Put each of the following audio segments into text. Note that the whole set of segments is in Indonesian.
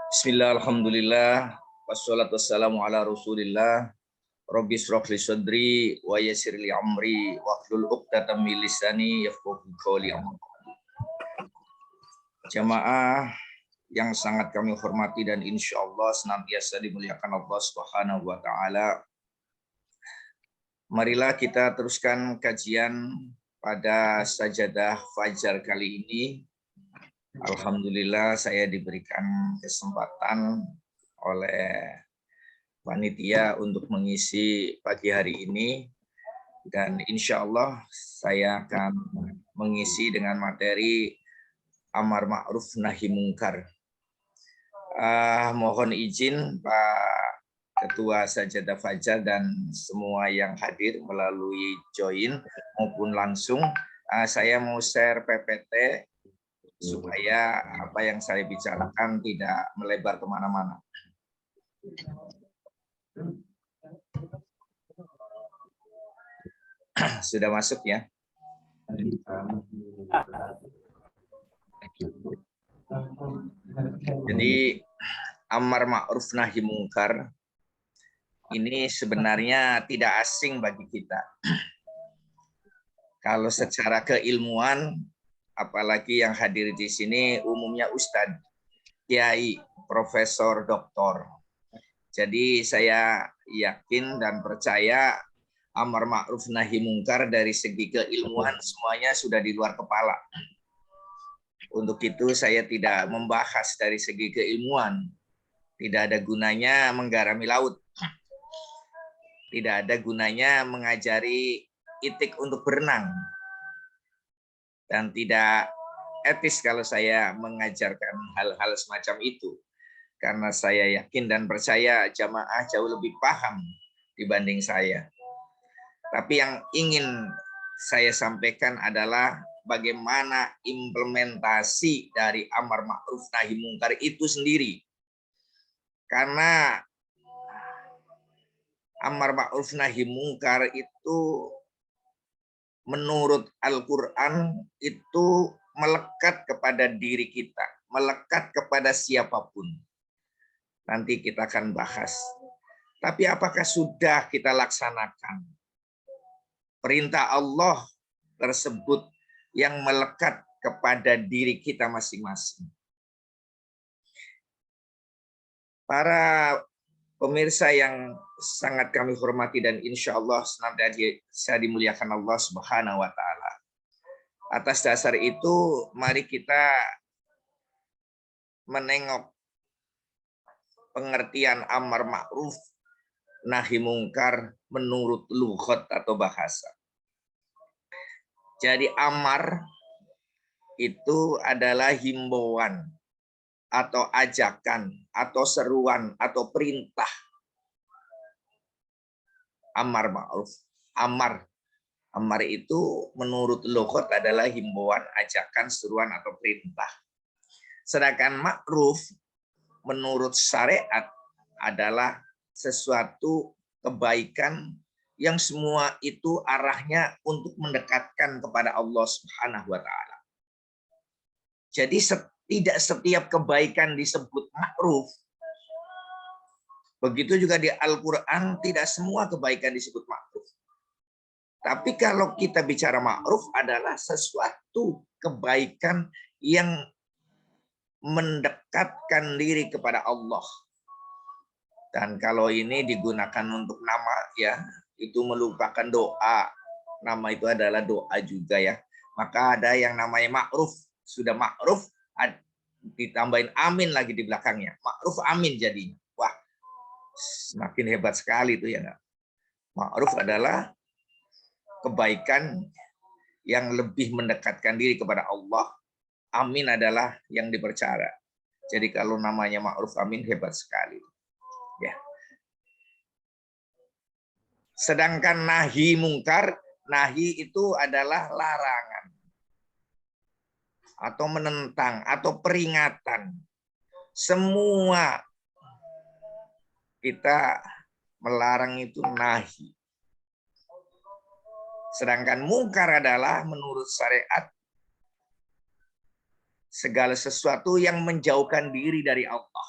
Bismillah, alhamdulillah, wassalatu wassalamu ala rasulillah, Rabbi shrah li sadri, wa yassir li amri, wahlul 'uqdatam min lisani yafqahu qawli. Jamaah yang sangat kami hormati dan insya Allah senantiasa dimuliakan Allah Subhanahu wa Ta'ala. Marilah kita teruskan kajian pada sajadah fajar kali ini. Alhamdulillah saya diberikan kesempatan oleh panitia untuk mengisi pagi hari ini, dan insya Allah saya akan mengisi dengan materi amar ma'ruf nahi mungkar. Mohon izin Pak Ketua Sajadah Fajar dan semua yang hadir melalui join maupun langsung, saya mau share PPT supaya apa yang saya bicarakan tidak melebar kemana-mana. Sudah masuk ya? Jadi amar ma'ruf nahi mungkar ini sebenarnya tidak asing bagi kita. Kalau secara keilmuan, apalagi yang hadir di sini umumnya ustadz, kiai, profesor, doktor. Jadi saya yakin dan percaya amar ma'ruf nahi mungkar dari segi keilmuan semuanya sudah di luar kepala. Untuk itu saya tidak membahas dari segi keilmuan. Tidak ada gunanya menggarami laut. Tidak ada gunanya mengajari itik untuk berenang. Dan tidak etis kalau saya mengajarkan hal-hal semacam itu. Karena saya yakin dan percaya jamaah jauh lebih paham dibanding saya. Tapi yang ingin saya sampaikan adalah bagaimana implementasi dari amar ma'ruf nahi mungkar itu sendiri. Karena amar ma'ruf nahi mungkar itu menurut Al-Quran itu melekat kepada diri kita, melekat kepada siapapun. Nanti kita akan bahas. Tapi apakah sudah kita laksanakan perintah Allah tersebut yang melekat kepada diri kita masing-masing? Para pemirsa yang sangat kami hormati dan insya Allah senantiasa dimuliakan Allah Subhanahu wa Ta'ala. Atas dasar itu, mari kita menengok pengertian amar ma'ruf nahi mungkar menurut lughat atau bahasa. Jadi amar itu adalah himbauan atau ajakan atau seruan atau perintah. Amar ma'ruf. Amar itu menurut lughat adalah himbauan, ajakan, seruan atau perintah. Sedangkan ma'ruf menurut syariat adalah sesuatu kebaikan yang semua itu arahnya untuk mendekatkan kepada Allah Subhanahu wa Ta'ala. Jadi tidak setiap kebaikan disebut ma'ruf. Begitu juga di Al-Quran tidak semua kebaikan disebut ma'ruf. Tapi kalau kita bicara ma'ruf adalah sesuatu kebaikan yang mendekatkan diri kepada Allah. Dan kalau ini digunakan untuk nama, ya itu melupakan doa. Nama itu adalah doa juga ya. Maka ada yang namanya ma'ruf. Sudah ma'ruf, ditambahin amin lagi di belakangnya. Ma'ruf amin jadinya. Wah, semakin hebat sekali itu ya. Ma'ruf adalah kebaikan yang lebih mendekatkan diri kepada Allah. Amin adalah yang dipercaya. Jadi kalau namanya ma'ruf amin hebat sekali. Ya. Sedangkan nahi mungkar, nahi itu adalah larangan atau menentang atau peringatan. Semua kita melarang itu nahi. Sedangkan mungkar adalah menurut syariat segala sesuatu yang menjauhkan diri dari Allah.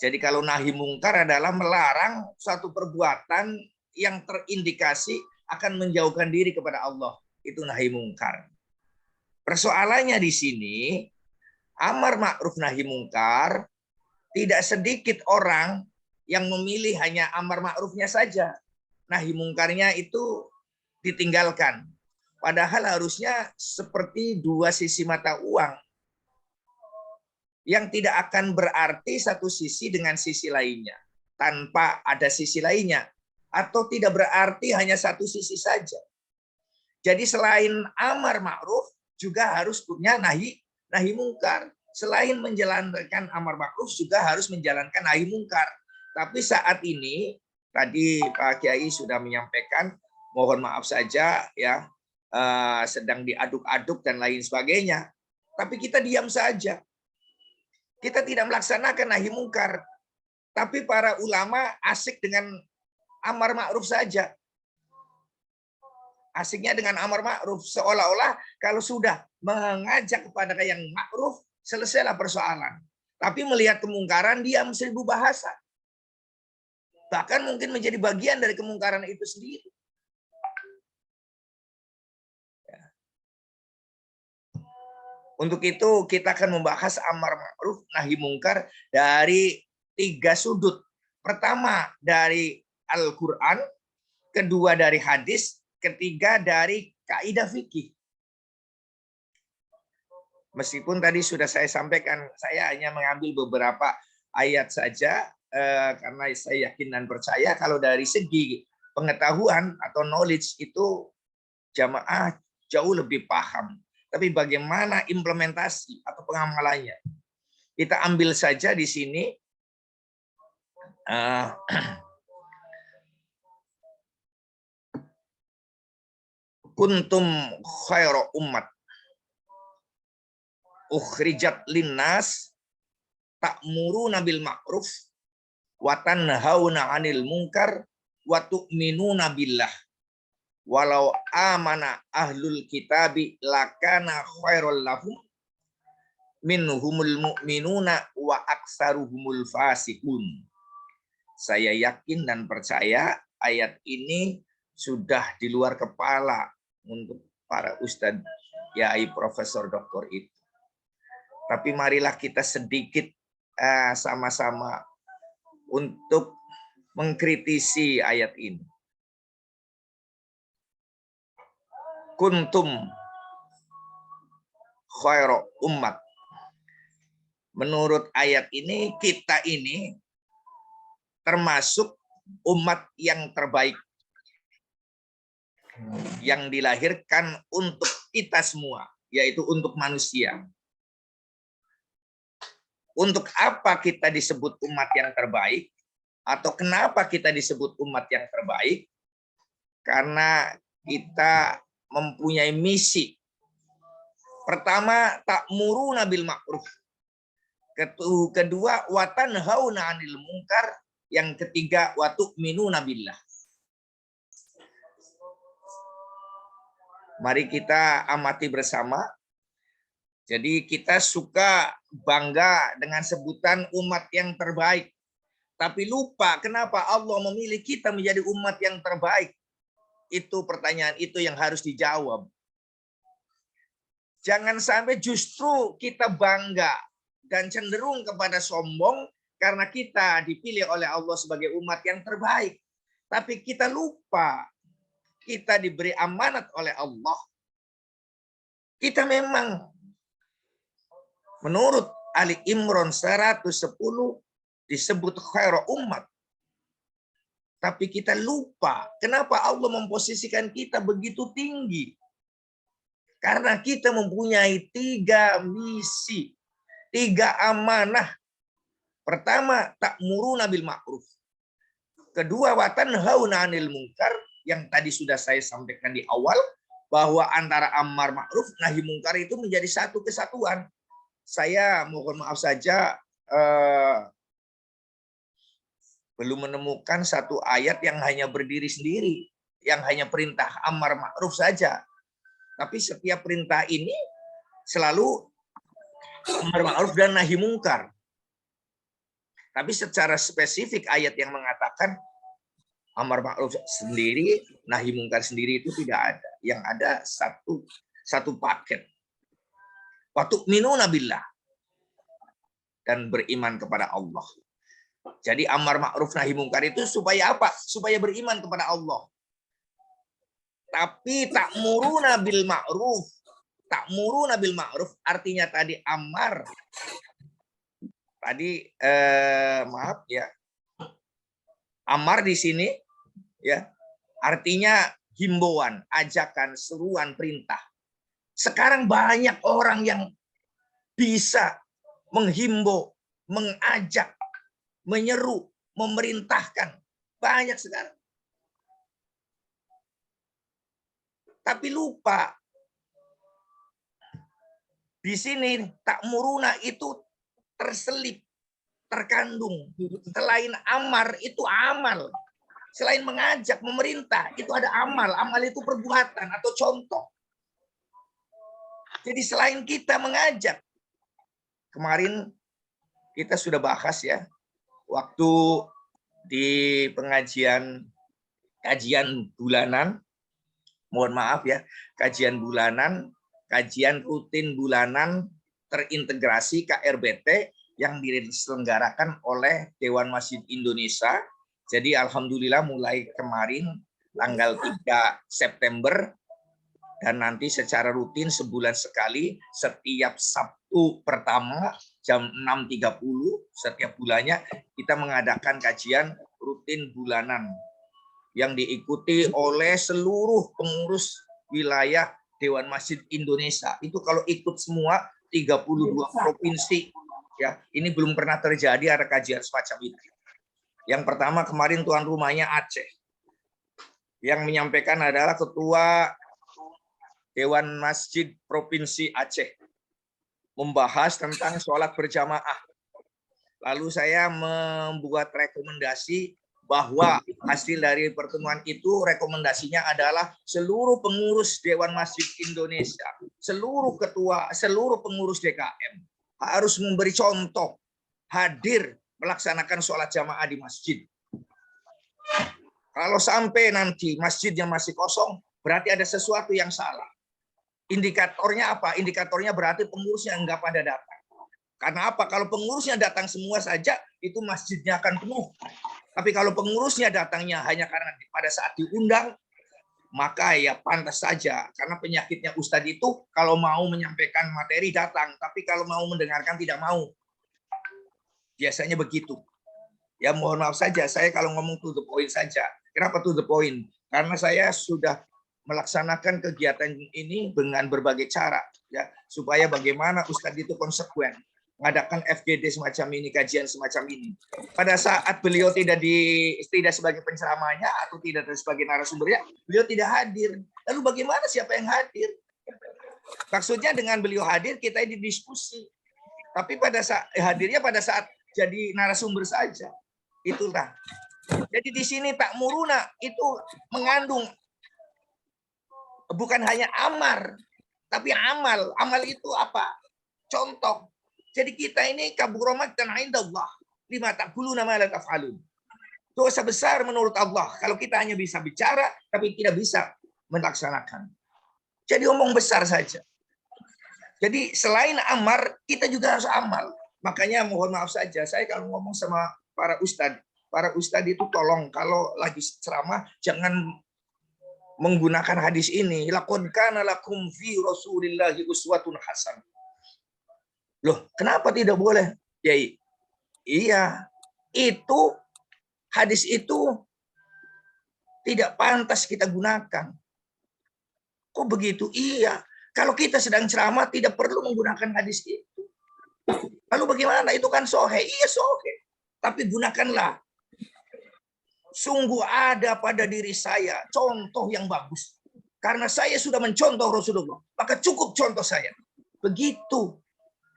Jadi kalau nahi mungkar adalah melarang suatu perbuatan yang terindikasi akan menjauhkan diri kepada Allah. Itu nahi mungkar. Persoalannya di sini, amar ma'ruf nahi mungkar, tidak sedikit orang yang memilih hanya amar ma'rufnya saja. Nahi mungkarnya itu ditinggalkan. Padahal harusnya seperti dua sisi mata uang yang tidak akan berarti satu sisi dengan sisi lainnya tanpa ada sisi lainnya, atau tidak berarti hanya satu sisi saja. Jadi selain amar ma'ruf juga harus punya nahi mungkar. Selain menjalankan amar ma'ruf juga harus menjalankan nahi mungkar. Tapi saat ini tadi Pak Kiai sudah menyampaikan, mohon maaf saja ya, sedang diaduk-aduk dan lain sebagainya. Tapi kita diam saja. Kita tidak melaksanakan nahi mungkar. Tapi para ulama asik dengan amar ma'ruf saja. Asiknya dengan amar ma'ruf. Seolah-olah kalau sudah mengajak kepada yang ma'ruf, selesailah persoalan. Tapi melihat kemungkaran, diam 1000 bahasa. Bahkan mungkin menjadi bagian dari kemungkaran itu sendiri. Untuk itu kita akan membahas amar ma'ruf nahi mungkar dari 3 sudut. Pertama dari Al-Quran, kedua dari hadis, ketiga dari kaidah fikih. Meskipun tadi sudah saya sampaikan, saya hanya mengambil beberapa ayat saja, karena saya yakin dan percaya kalau dari segi pengetahuan atau knowledge itu jamaah jauh lebih paham. Tapi bagaimana implementasi atau pengamalannya? Kita ambil saja di sini kuntum khairu ummat ukhrijat linnas ta'muruna bil ma'ruf wa tanhauna 'anil munkar wa tu'minuna billah. Walau amana ahlul kitabi lakana khairul lahum minhumul mu'minuna wa aksaruhumul fasikun. Saya yakin dan percaya ayat ini sudah di luar kepala untuk para ustadz, yai, profesor, doktor itu. Tapi marilah kita sedikit sama-sama untuk mengkritisi ayat ini. Kuntum khairu ummat. Menurut ayat ini, kita ini termasuk umat yang terbaik, yang dilahirkan untuk kita semua, yaitu untuk manusia. Untuk apa kita disebut umat yang terbaik? Atau kenapa kita disebut umat yang terbaik? Karena kita mempunyai misi. Pertama, ta'muruna bil ma'ruf. Kedua, wa tanhauna 'anil munkar. Yang ketiga, wa tu'minuna billah. Mari kita amati bersama. Jadi kita suka bangga dengan sebutan umat yang terbaik. Tapi lupa kenapa Allah memilih kita menjadi umat yang terbaik. Itu pertanyaan itu yang harus dijawab. Jangan sampai justru kita bangga dan cenderung kepada sombong karena kita dipilih oleh Allah sebagai umat yang terbaik. Tapi kita lupa kita diberi amanat oleh Allah. Kita memang menurut Ali Imran 110 disebut khairu ummat. Tapi kita lupa kenapa Allah memposisikan kita begitu tinggi. Karena kita mempunyai 3 misi, 3 amanah. Pertama, ta'muruna bil ma'ruf. Kedua, wa tanhauna 'anil munkar, yang tadi sudah saya sampaikan di awal, bahwa antara amar ma'ruf nahi munkar itu menjadi satu kesatuan. Saya mohon maaf saja belum menemukan satu ayat yang hanya berdiri sendiri, yang hanya perintah amar ma'ruf saja. Tapi setiap perintah ini selalu amar ma'ruf dan nahi mungkar. Tapi secara spesifik ayat yang mengatakan amar ma'ruf sendiri, nahi mungkar sendiri itu tidak ada. Yang ada satu paket. Wa tu'minuna billah, dan beriman kepada Allah. Jadi amar ma'ruf nahi mungkar itu supaya apa? Supaya beriman kepada Allah. Tapi ta'muruna bil ma'ruf. Ta'muruna bil ma'ruf artinya tadi amar. Tadi maaf ya. Amar di sini ya artinya himbauan, ajakan, seruan, perintah. Sekarang banyak orang yang bisa menghimbau, mengajak, menyeru, memerintahkan. Banyak sekarang. Tapi lupa. Di sini ta'muruna itu terselip, terkandung. Selain amar itu amal. Selain mengajak, memerintah, itu ada amal. Amal itu perbuatan atau contoh. Jadi selain kita mengajak, kemarin kita sudah bahas ya, waktu di kajian bulanan, mohon maaf ya, kajian rutin bulanan terintegrasi KRBT yang diselenggarakan oleh Dewan Masjid Indonesia. Jadi alhamdulillah mulai kemarin tanggal 3 September dan nanti secara rutin sebulan sekali setiap Sabtu pertama jam 6.30 setiap bulannya kita mengadakan kajian rutin bulanan yang diikuti oleh seluruh pengurus wilayah Dewan Masjid Indonesia. Itu kalau ikut semua 32 provinsi ya. Ini belum pernah terjadi ada kajian semacam itu. Yang pertama kemarin tuan rumahnya Aceh. Yang menyampaikan adalah Ketua Dewan Masjid Provinsi Aceh. Membahas tentang sholat berjamaah. Lalu saya membuat rekomendasi bahwa hasil dari pertemuan itu rekomendasinya adalah seluruh pengurus Dewan Masjid Indonesia, seluruh ketua, seluruh pengurus DKM harus memberi contoh, hadir melaksanakan sholat jamaah di masjid. Kalau sampai nanti masjidnya masih kosong, berarti ada sesuatu yang salah. Indikatornya apa? Indikatornya berarti pengurusnya enggak pada datang. Karena apa? Kalau pengurusnya datang semua saja, itu masjidnya akan penuh. Tapi kalau pengurusnya datangnya hanya karena pada saat diundang, maka ya pantas saja. Karena penyakitnya Ustadz itu kalau mau menyampaikan materi datang, tapi kalau mau mendengarkan tidak mau. Biasanya begitu. Ya mohon maaf saja, saya kalau ngomong to the point saja. Kenapa to the point? Karena saya sudah melaksanakan kegiatan ini dengan berbagai cara, ya supaya bagaimana Ustadz itu konsekuen mengadakan FGD semacam ini, kajian semacam ini. Pada saat beliau tidak sebagai penceramahnya atau tidak sebagai narasumbernya, beliau tidak hadir. Lalu bagaimana siapa yang hadir? Maksudnya dengan beliau hadir kita ini diskusi. Tapi pada saat hadirnya pada saat jadi narasumber saja. Itulah. Jadi di sini ta'muruna itu mengandung bukan hanya amar, tapi amal. Amal itu apa? Contoh. Jadi kita ini kabura maqtan 'indallah lima taquluna ma la taf'alun. Dosa besar menurut Allah kalau kita hanya bisa bicara tapi tidak bisa melaksanakan. Jadi omong besar saja. Jadi selain amar, kita juga harus amal. Makanya mohon maaf saja, saya kalau ngomong sama para ustadz itu tolong kalau lagi ceramah jangan menggunakan hadis ini. Laqad kana lakum fi Rasulillahi uswatun hasanah. Loh, kenapa tidak boleh? Yai? Iya, itu hadis itu tidak pantas kita gunakan. Kok begitu? Iya. Kalau kita sedang ceramah tidak perlu menggunakan hadis itu. Lalu bagaimana? Itu kan sohe. Iya sohe. Tapi gunakanlah. Sungguh ada pada diri saya contoh yang bagus. Karena saya sudah mencontoh Rasulullah. Maka cukup contoh saya. Begitu.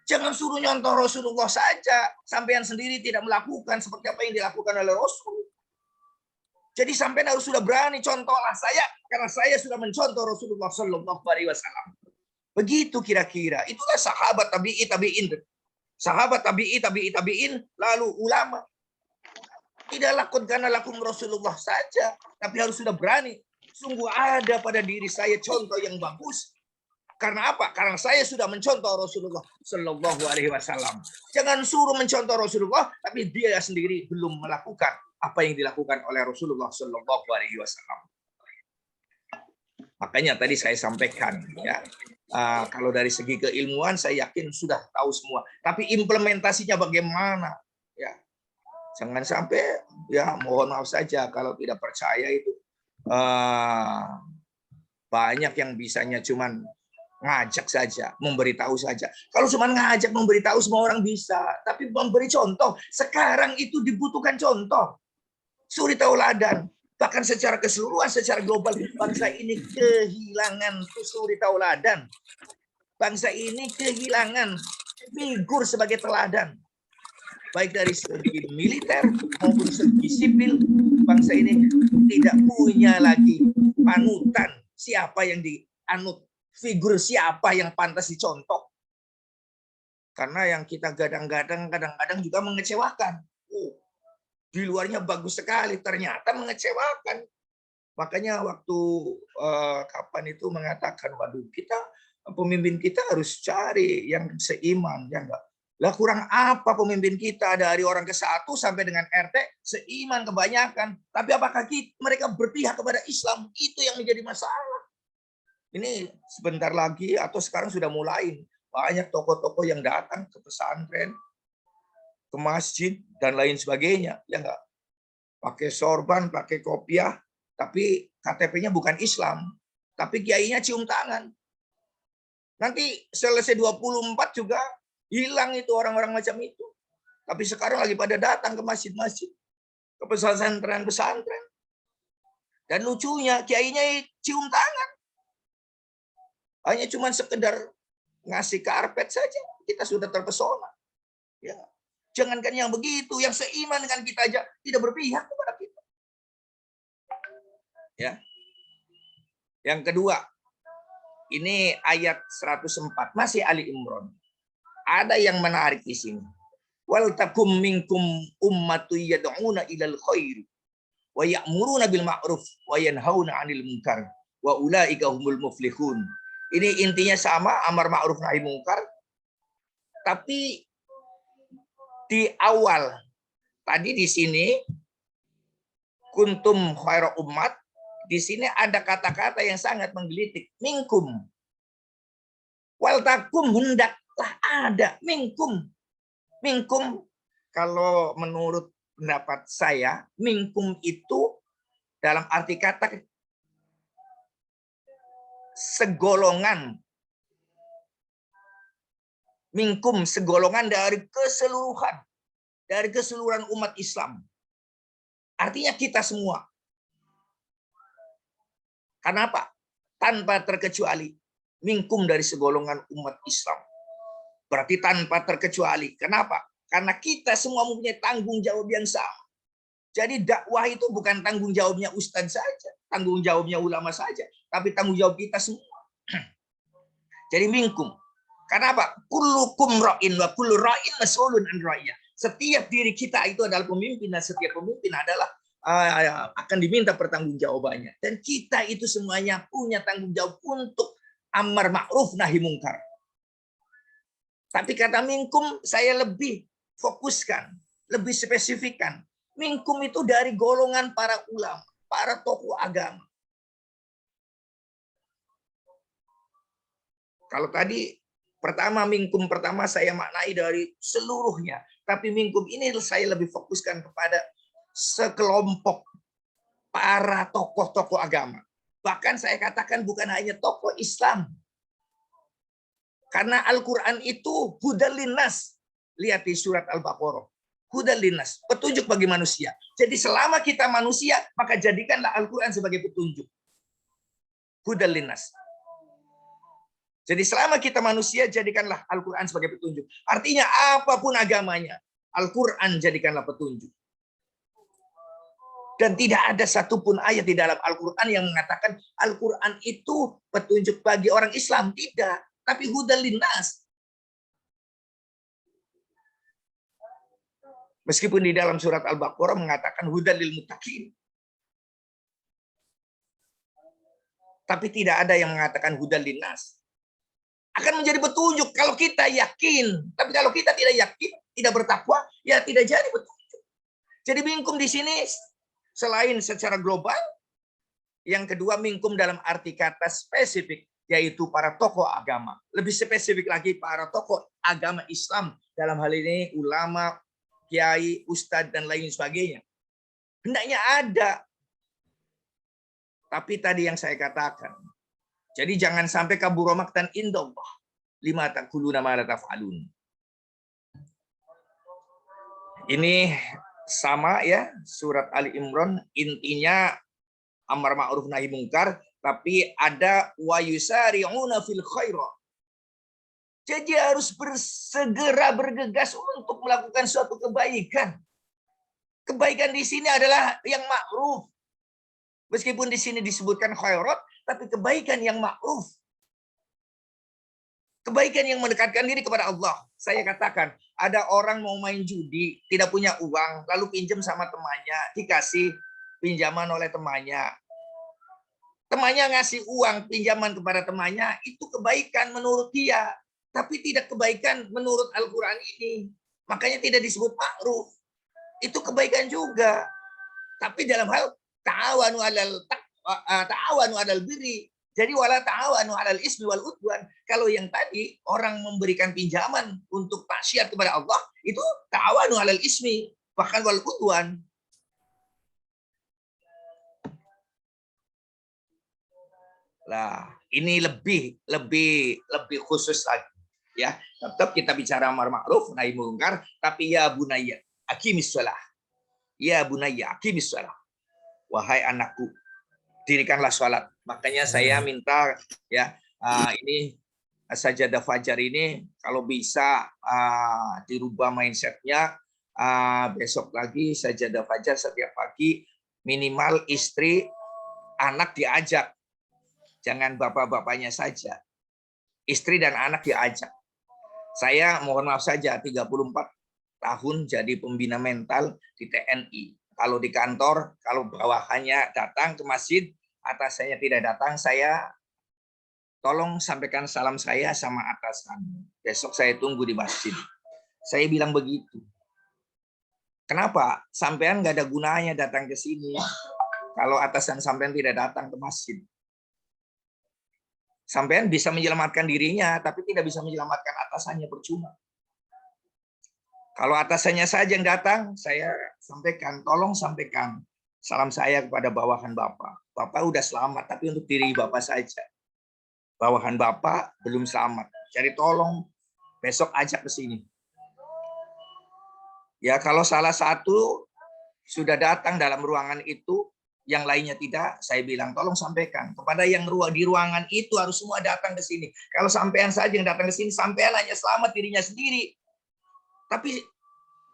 Jangan suruh nyontoh Rasulullah saja. Sampean sendiri tidak melakukan seperti apa yang dilakukan oleh Rasul. Jadi sampean harus sudah berani contohlah saya. Karena saya sudah mencontoh Rasulullah Sallallahu Alaihi Wasallam. Begitu kira-kira. Itulah sahabat tabi'in. sahabat, tabi'in, lalu ulama. Tidak lakon karena lakum Rasulullah saja, tapi harus sudah berani. Sungguh ada pada diri saya contoh yang bagus. Karena apa? Karena saya sudah mencontoh Rasulullah Shallallahu Alaihi Wasallam. Jangan suruh mencontoh Rasulullah, tapi dia sendiri belum melakukan apa yang dilakukan oleh Rasulullah Shallallahu Alaihi Wasallam. Makanya tadi saya sampaikan, ya, kalau dari segi keilmuan saya yakin sudah tahu semua. Tapi implementasinya bagaimana? Ya, jangan sampai, ya mohon maaf saja kalau tidak percaya itu banyak yang bisanya cuman ngajak saja, memberitahu saja. Kalau cuma ngajak, memberitahu semua orang bisa, tapi memberi contoh. Sekarang itu dibutuhkan contoh. Suri tauladan. Bahkan secara keseluruhan, secara global, bangsa ini kehilangan suri tauladan. Bangsa ini kehilangan figur sebagai teladan. Baik dari segi militer maupun segi sipil, bangsa ini tidak punya lagi panutan. Siapa yang dianut, figur siapa yang pantas dicontoh. Karena yang kita gadang-gadang kadang-kadang juga mengecewakan. Di luarnya bagus sekali, ternyata mengecewakan. Makanya waktu kapan itu mengatakan, waduh, kita pemimpin kita harus cari yang seiman, ya enggak? Lah kurang apa pemimpin kita dari orang ke-1 sampai dengan RT seiman kebanyakan. Tapi apakah mereka berpihak kepada Islam? Itu yang menjadi masalah. Ini sebentar lagi atau sekarang sudah mulai banyak tokoh-tokoh yang datang ke pesantren, ke masjid dan lain sebagainya, ya enggak? Pakai sorban, pakai kopiah, tapi KTP-nya bukan Islam, tapi kiainya cium tangan. Nanti selesai 24 juga hilang itu orang-orang macam itu. Tapi sekarang lagi pada datang ke masjid-masjid, ke pesantren-pesantren. Dan lucunya kiainya cium tangan. Hanya cuma sekedar ngasih karpet saja, kita sudah terpesona. Ya. Jangankan yang begitu, yang seiman dengan kita aja tidak berpihak kepada kita. Ya. Yang kedua, ini ayat 104, masih Ali Imran. Ada yang menarik di sini. Wal takum minkum ummatu yad'una ilal khair wa ya'muruna bil ma'ruf wa yanhauna 'anil munkar wa ulaika humul muflihun. Ini intinya sama, amar ma'ruf nahi munkar. Tapi di awal tadi di sini kuntum khairu ummat, di sini ada kata-kata yang sangat menggelitik. Minkum. Wal takum, hendaklah ada. Minkum. Minkum, kalau menurut pendapat saya, minkum itu dalam arti kata segolongan. Minkum, segolongan dari keseluruhan umat Islam. Artinya kita semua. Kenapa? Tanpa terkecuali. Minkum dari segolongan umat Islam. Berarti tanpa terkecuali. Kenapa? Karena kita semua mempunyai tanggung jawab yang sama. Jadi dakwah itu bukan tanggung jawabnya ustadz saja, tanggung jawabnya ulama saja, tapi tanggung jawab kita semua. Jadi minkum. Kenapa? Kullukum ra'in wa kullu ra'in mas'ulun an ra'iyah. Setiap diri kita itu adalah pemimpin dan setiap pemimpin adalah akan diminta pertanggungjawabannya. Dan kita itu semuanya punya tanggung jawab untuk amar ma'ruf nahi mungkar. Tapi kata minkum saya lebih fokuskan, lebih spesifikkan. Minkum itu dari golongan para ulama, para tokoh agama. Kalau tadi pertama minkum pertama saya maknai dari seluruhnya, tapi minkum ini saya lebih fokuskan kepada sekelompok para tokoh-tokoh agama. Bahkan saya katakan bukan hanya tokoh Islam. Karena Al-Quran itu hudal linnas. Lihat di surat Al-Baqarah. Hudal linnas, petunjuk bagi manusia. Jadi selama kita manusia, maka jadikanlah Al-Quran sebagai petunjuk. Hudal linnas. Jadi selama kita manusia, jadikanlah Al-Quran sebagai petunjuk. Artinya apapun agamanya, Al-Quran jadikanlah petunjuk. Dan tidak ada satupun ayat di dalam Al-Quran yang mengatakan Al-Quran itu petunjuk bagi orang Islam. Tidak. Tapi hudal linnas. Meskipun di dalam surat Al-Baqarah mengatakan hudal lil muttaqin. Tapi tidak ada yang mengatakan hudal linnas. Akan menjadi petunjuk kalau kita yakin. Tapi kalau kita tidak yakin, tidak bertakwa, ya tidak jadi petunjuk. Jadi mingkum di sini selain secara global, yang kedua mingkum dalam arti kata spesifik, yaitu para tokoh agama. Lebih spesifik lagi para tokoh agama Islam. Dalam hal ini ulama, kiai, ustadz, dan lain sebagainya. Hendaknya ada. Tapi tadi yang saya katakan. Jadi jangan sampai kabur maktan indallah. Lima taquluna ma la taf'alun. Ini sama ya, surat Ali Imran, intinya amar ma'ruf nahi mungkar, tapi ada wa yusari'una fil khairat. Jadi harus bersegera bergegas untuk melakukan suatu kebaikan. Kebaikan di sini adalah yang ma'ruf. Meskipun di sini disebutkan khairat, tapi kebaikan yang ma'ruf. Kebaikan yang mendekatkan diri kepada Allah. Saya katakan, ada orang mau main judi, tidak punya uang, lalu pinjam sama temannya, dikasih pinjaman oleh temannya. Temannya ngasih uang pinjaman kepada temannya, itu kebaikan menurut dia. Tapi tidak kebaikan menurut Al-Quran ini. Makanya tidak disebut ma'ruf. Itu kebaikan juga. Tapi dalam hal ta'awanu alal birri. Jadi wala ta'awanu alal ismi wal udwan. Kalau yang tadi orang memberikan pinjaman untuk maksiat kepada Allah, itu ta'awanu alal ismi, bahkan wal udwan. Lah, ini lebih khusus lagi. Ya, tetap kita bicara amar ma'ruf nahi mungkar, tapi ya bunayya aqimis shalah. Ya bunayya aqimis shalah. Wahai anakku, dirikanlah sholat. Makanya saya minta ya, ini sajadah fajar ini kalau bisa dirubah mindsetnya, besok lagi sajadah fajar setiap pagi, minimal istri, anak diajak. Jangan bapak-bapaknya saja. Istri dan anak diajak. Saya mohon maaf saja 34 tahun jadi pembina mental di TNI. Kalau di kantor, kalau bawahannya datang ke masjid, atasannya tidak datang, saya tolong sampaikan salam saya sama atasan. Besok saya tunggu di masjid. Saya bilang begitu. Kenapa? Sampean nggak ada gunanya datang ke sini kalau atasan sampean tidak datang ke masjid. Sampean bisa menyelamatkan dirinya, tapi tidak bisa menyelamatkan atasannya, percuma. Kalau atasannya saja yang datang, saya sampaikan, tolong sampaikan salam saya kepada bawahan Bapak. Bapak udah selamat, tapi untuk diri Bapak saja. Bawahan Bapak belum selamat. Jadi tolong besok ajak ke sini. Ya, kalau salah satu sudah datang dalam ruangan itu, yang lainnya tidak, saya bilang tolong sampaikan kepada yang di ruangan itu harus semua datang ke sini. Kalau sampean saja yang datang ke sini, sampean hanya selamat dirinya sendiri. Tapi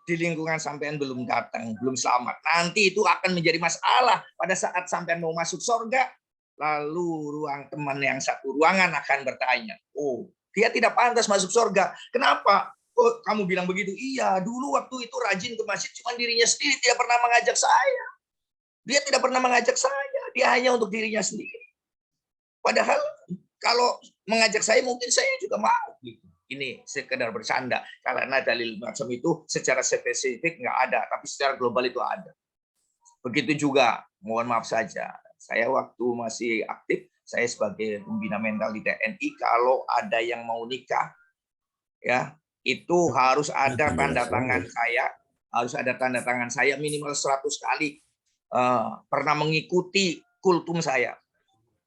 di lingkungan sampean belum datang, belum selamat. Nanti itu akan menjadi masalah pada saat sampean mau masuk surga, lalu ruang teman yang satu ruangan akan bertanya, oh, dia tidak pantas masuk surga. Kenapa? Oh, kamu bilang begitu? Iya, dulu waktu itu rajin ke masjid, cuma dirinya sendiri, tidak pernah mengajak saya. Dia tidak pernah mengajak saya, dia hanya untuk dirinya sendiri. Padahal kalau mengajak saya mungkin saya juga mau. Ini sekedar bercanda, karena dalil macam itu secara spesifik nggak ada, tapi secara global itu ada. Begitu juga, mohon maaf saja, saya waktu masih aktif, saya sebagai pembina mental di TNI, kalau ada yang mau nikah, ya itu harus ada tanda tangan saya, harus ada tanda tangan saya minimal 100 kali. Pernah mengikuti kultum saya.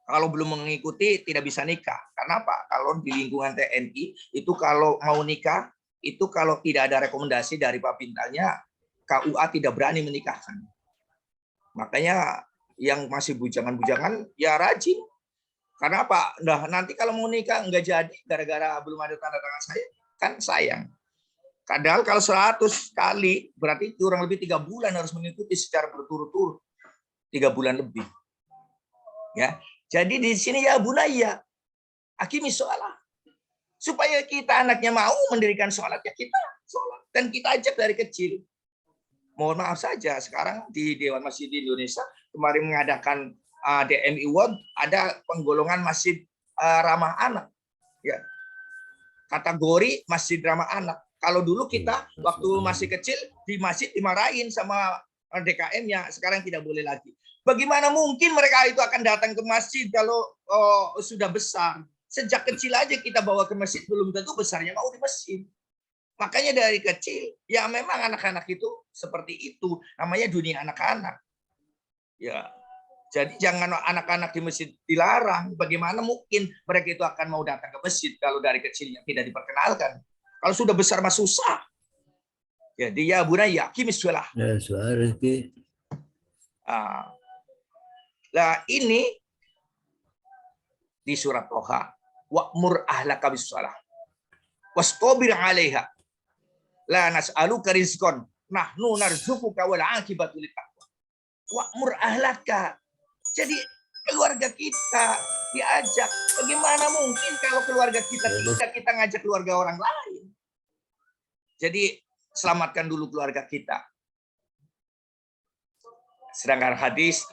Kalau belum mengikuti tidak bisa nikah. Karena apa? Kalau di lingkungan TNI itu kalau mau nikah itu kalau tidak ada rekomendasi dari Papintalnya, KUA tidak berani menikahkan. Makanya yang masih bujangan-bujangan ya rajin. Karena apa? Nah, nanti kalau mau nikah nggak jadi gara-gara belum ada tanda tangan saya, kan sayang. Padahal kalau 100 kali, berarti kurang lebih 3 bulan harus mengikuti secara berturut-turut. 3 bulan lebih. Ya, jadi di sini ya bunayya, aqimis shalah. Supaya kita anaknya mau mendirikan sholat, ya kita sholat. Dan kita ajak dari kecil. Mohon maaf saja, sekarang di Dewan Masjid di Indonesia kemarin mengadakan DMI World, ada penggolongan masjid ramah anak, ya, kategori masjid ramah anak. Kalau dulu kita waktu masih kecil di masjid dimarahin sama DKM, ya sekarang tidak boleh lagi. Bagaimana mungkin mereka itu akan datang ke masjid kalau sudah besar? Sejak kecil aja kita bawa ke masjid, belum tentu besarnya mau di masjid. Makanya dari kecil, ya memang anak-anak itu seperti itu. Namanya dunia anak-anak. Ya, jadi jangan anak-anak di masjid dilarang. Bagaimana mungkin mereka itu akan mau datang ke masjid kalau dari kecilnya tidak diperkenalkan? Kalau sudah besar mah susah. Jadi ya bunayya aqimis shalah. Ya, suara ke. Nah, ini di surat Toha. Wa'mur ahlaka bis shalah. Wastabir 'alaiha. La nas'aluka rizqan, nahnu narzuquka wal 'aqibatu littaqwa. Wa'mur ahlaka. Jadi keluarga kita diajak. Bagaimana mungkin kalau keluarga kita tidak kita ngajak keluarga orang lain? Jadi selamatkan dulu keluarga kita. Sedangkan hadis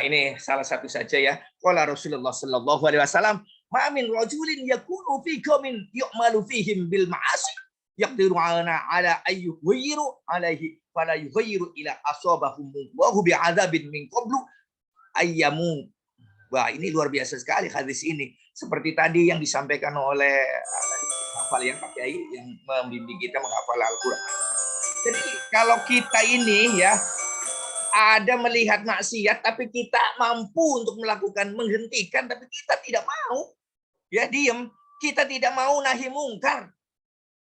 ini salah satu saja ya. Qala Rasulullah sallallahu alaihi wasallam, "Ma min rajulin yakunu fi qaumin yu'malu fihim bil ma'asi yaqdiru ala ayyughayyiru alaihi fala yughayyiru ila asabahum wa hu bi'adzabin min qablu ayyamu." Wah, ini luar biasa sekali hadis ini. Seperti tadi yang disampaikan oleh hafal yang Pak Kiai yang membimbing kita menghafal Al-Qur'an. Jadi kalau kita ini ya ada melihat maksiat tapi kita mampu untuk melakukan menghentikan, tapi kita tidak mau. Ya diam, kita tidak mau nahi mungkar.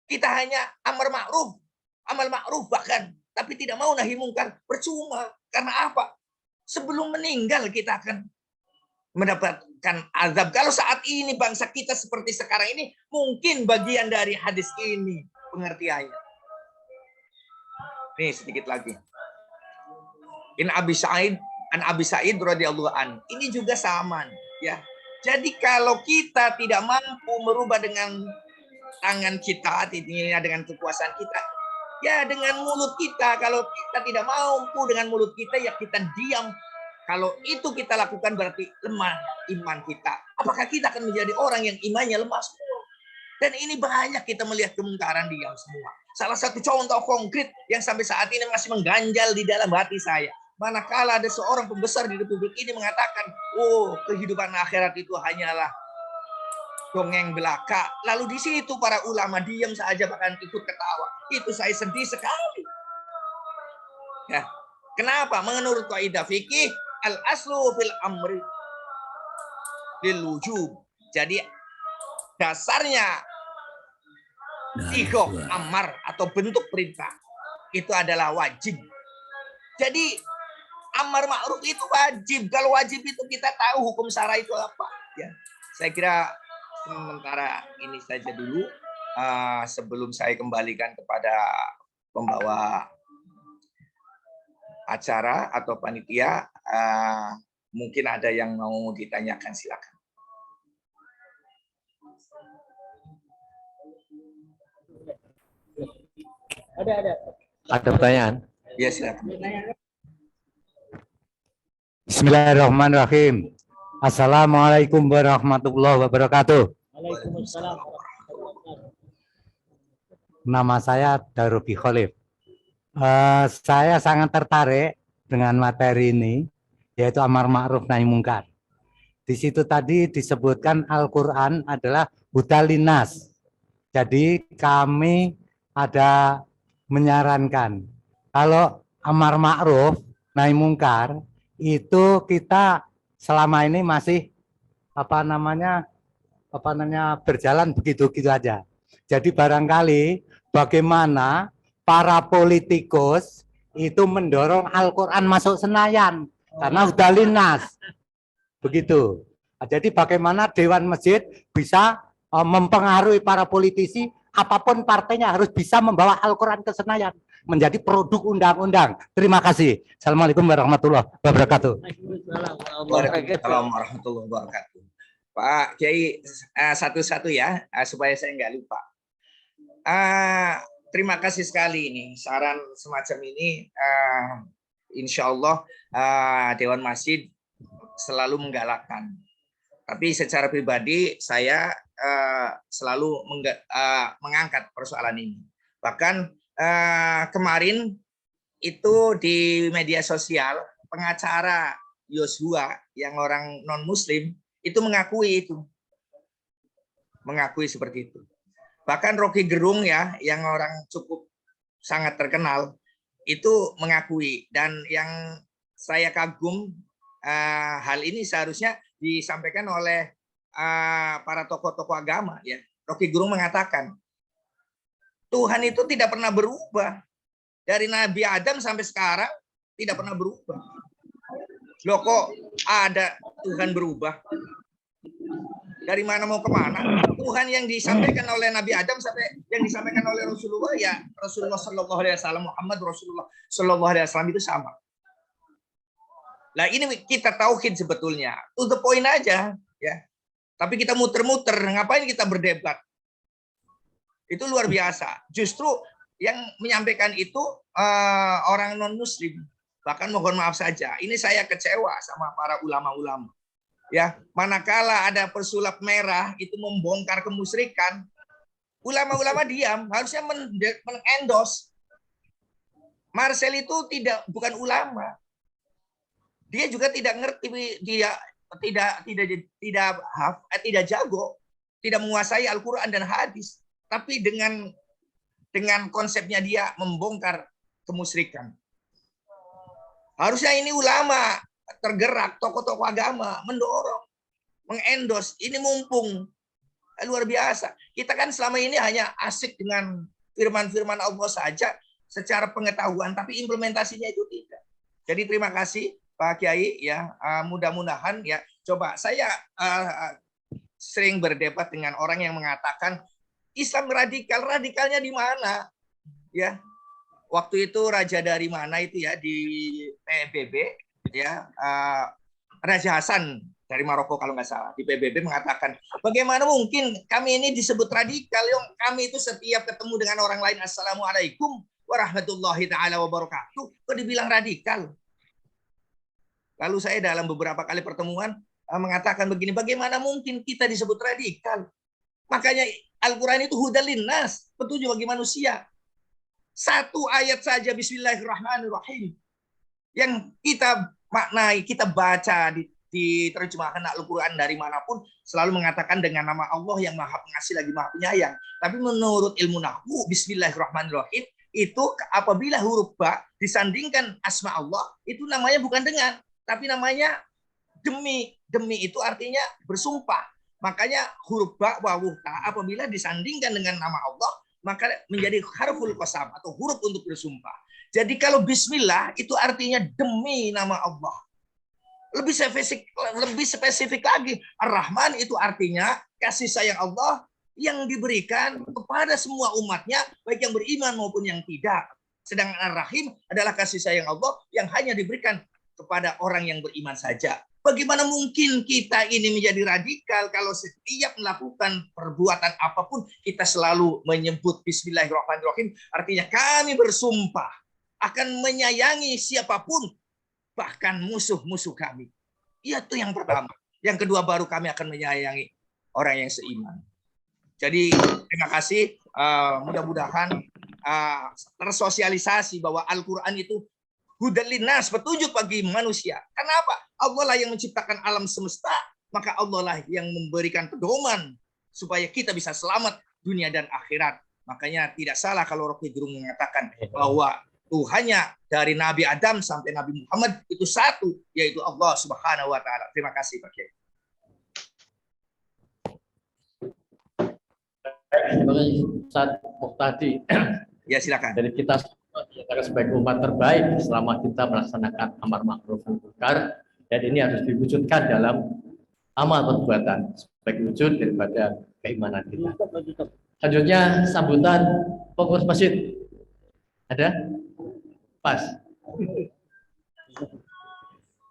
Kita hanya amar ma'ruf, amal ma'ruf bahkan, tapi tidak mau nahi mungkar. Percuma. Karena apa? Sebelum meninggal kita akan mendapatkan azab. Kalau saat ini bangsa kita seperti sekarang ini, mungkin bagian dari hadis ini pengertiannya. Nih sedikit lagi. In Abi Sa'id, an Abi Sa'id radhiyallahu an. Ini juga sama, ya. Jadi kalau kita tidak mampu merubah dengan tangan kita, dengan kekuasaan kita, ya dengan mulut kita. Kalau kita tidak mampu dengan mulut kita, ya kita diam. Kalau itu kita lakukan berarti lemah iman kita. Apakah kita akan menjadi orang yang imannya lemah semua? Dan ini banyak kita melihat kemungkaran diam semua. Salah satu contoh konkret yang sampai saat ini masih mengganjal di dalam hati saya. Manakala ada seorang pembesar di Republik ini mengatakan, oh kehidupan akhirat itu hanyalah dongeng belaka. Lalu di situ para ulama diam saja bahkan ikut ketawa. Itu saya sedih sekali. Ya, kenapa? Menurut kaidah fikih al-aslu fil amri lil wujub. Jadi dasarnya sighah amar atau bentuk perintah itu adalah wajib. Jadi amar ma'ruf itu wajib. Kalau wajib itu kita tahu hukum syara itu apa. Ya, saya kira sementara ini saja dulu sebelum saya kembalikan kepada pembawa acara atau panitia. Mungkin ada yang mau ditanyakan, silakan. Ada pertanyaan? Ya, silakan. Bismillahirrahmanirrahim. Assalamualaikum warahmatullahi wabarakatuh. Waalaikumsalam. Nama saya Darubi Khalif. Saya sangat tertarik dengan materi ini, yaitu amar ma'ruf nahi mungkar. Di situ tadi disebutkan Al-Quran adalah hudalinas. Jadi kami ada menyarankan kalau amar ma'ruf nahi mungkar itu kita selama ini masih berjalan begitu-begitu aja. Jadi barangkali bagaimana para politikus itu mendorong Al-Quran masuk Senayan karena udah linas begitu. Jadi bagaimana Dewan Masjid bisa mempengaruhi para politisi, apapun partainya harus bisa membawa Al-Quran ke Senayan menjadi produk undang-undang. Terima kasih. Assalamualaikum warahmatullahi wabarakatuh. Waalaikumsalam warahmatullahi wabarakatuh. Pak Kiai, satu-satu ya, supaya saya nggak lupa. terima kasih sekali ini saran semacam ini. Insya Allah Dewan Masjid selalu menggalakkan. Tapi secara pribadi saya selalu mengangkat persoalan ini. Bahkan kemarin itu di media sosial pengacara Yosua yang orang non Muslim itu mengakui seperti itu. Bahkan Rocky Gerung ya yang orang cukup sangat terkenal itu mengakui, dan yang saya kagum hal ini seharusnya disampaikan oleh para tokoh-tokoh agama ya. Rocky Gerung mengatakan Tuhan itu tidak pernah berubah dari Nabi Adam sampai sekarang, tidak pernah berubah. Loh kok ada Tuhan berubah? Dari mana mau kemana? Tuhan yang disampaikan oleh Nabi Adam sampai yang disampaikan oleh Rasulullah ya Rasulullah Shallallahu Alaihi Wasallam, Muhammad Rasulullah Shallallahu Alaihi Wasallam itu sama. Nah ini kita tauhid sebetulnya, to the point aja ya. Tapi kita muter-muter, ngapain kita berdebat? Itu luar biasa. Justru yang menyampaikan itu orang non Muslim. Bahkan mohon maaf saja, ini saya kecewa sama para ulama-ulama. Ya, manakala ada pesulap merah itu membongkar kemusyrikan, ulama-ulama diam, harusnya mengendos. Marcel itu bukan ulama. Dia juga tidak ngerti, dia tidak jago, tidak menguasai Al-Qur'an dan hadis, tapi dengan konsepnya dia membongkar kemusyrikan. Harusnya ini ulama tergerak, tokoh-tokoh agama mendorong, mengendos. Ini mumpung luar biasa. Kita kan selama ini hanya asik dengan firman-firman Allah saja secara pengetahuan, tapi implementasinya itu tidak. Jadi terima kasih Pak Kiai ya. Mudah-mudahan ya. Coba saya sering berdebat dengan orang yang mengatakan Islam radikal. Radikalnya di mana? Ya. Waktu itu raja dari mana itu ya di PBB ya, Raja Hasan dari Maroko kalau nggak salah, di PBB mengatakan bagaimana mungkin kami ini disebut radikal, yang kami itu setiap ketemu dengan orang lain assalamualaikum warahmatullahi taala wabarakatuh, kok dibilang radikal. Lalu saya dalam beberapa kali pertemuan mengatakan begini, bagaimana mungkin kita disebut radikal? Makanya Al-Quran itu hudal linnas, petunjuk bagi manusia. Satu ayat saja bismillahirrahmanirrahim yang kita maknai, kita baca di terjemahan Al-Quran dari manapun selalu mengatakan dengan nama Allah yang Maha Pengasih lagi Maha Penyayang. Tapi menurut ilmu nahwu bismillahirrahmanirrahim itu apabila huruf ba disandingkan asma Allah itu namanya bukan dengan, tapi namanya demi. Demi itu artinya bersumpah. Makanya huruf ba wawu ta apabila disandingkan dengan nama Allah maka menjadi harful qasam atau huruf untuk bersumpah. Jadi kalau bismillah itu artinya demi nama Allah. Lebih spesifik lagi, Ar-Rahman itu artinya kasih sayang Allah yang diberikan kepada semua umatnya, baik yang beriman maupun yang tidak. Sedangkan Ar-Rahim adalah kasih sayang Allah yang hanya diberikan kepada orang yang beriman saja. Bagaimana mungkin kita ini menjadi radikal kalau setiap melakukan perbuatan apapun kita selalu menyebut bismillahirrahmanirrahim, artinya kami bersumpah akan menyayangi siapapun, bahkan musuh-musuh kami. Itu yang pertama. Yang kedua baru kami akan menyayangi orang yang seiman. Jadi terima kasih, mudah-mudahan tersosialisasi bahwa Al-Quran itu hudal linnas, petunjuk bagi manusia. Kenapa? Allah lah yang menciptakan alam semesta, maka Allah lah yang memberikan pedoman supaya kita bisa selamat dunia dan akhirat. Makanya tidak salah kalau Rocky Gerung mengatakan bahwa Tuhannya dari Nabi Adam sampai Nabi Muhammad itu satu, yaitu Allah Subhanahu wa taala. Terima kasih Pak Kiai. Ustaz Muhtadi. Ya silakan. Dari kita sebagai umat terbaik selama kita melaksanakan amar ma'ruf nahi munkar, dan ini harus diwujudkan dalam amal perbuatan sebagai wujud daripada keimanan kita. Selanjutnya sambutan pengurus masjid. Ada? Pas.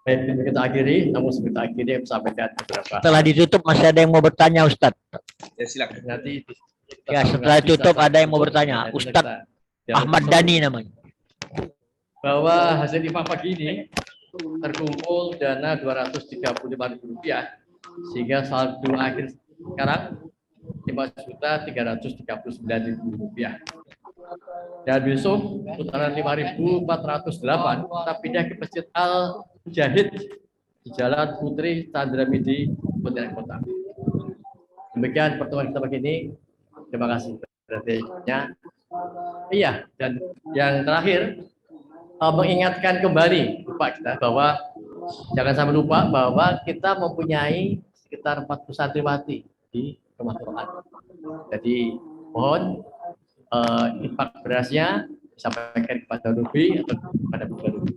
Baik, kita akhiri, namun sebelum kita akhiri sampaikan beberapa. Setelah ditutup masih ada yang mau bertanya, Ustadz. Ya silakan. Nanti Ya, setelah ditutup ada yang mau bertanya, Ustadz. Ahmad Dhani namanya. Bahwa hasil IFA pagi ini terkumpul dana Rp235.000 sehingga saldo akhir sekarang Rp5.339.000. Dan besok putaran 5.408 kita pindah ke Masjid Al Mujahid di Jalan Putri Chandramidi, Pontianak Kota. Demikian pertemuan kita pagi ini. Terima kasih perhatiannya. Iya, dan yang terakhir mengingatkan kembali Bapak kita bahwa jangan sampai lupa bahwa kita mempunyai sekitar 40 santriwati di rumah Quran. Jadi mohon infak berasnya disampaikan kepada Ruby atau kepada Buddha Ruby.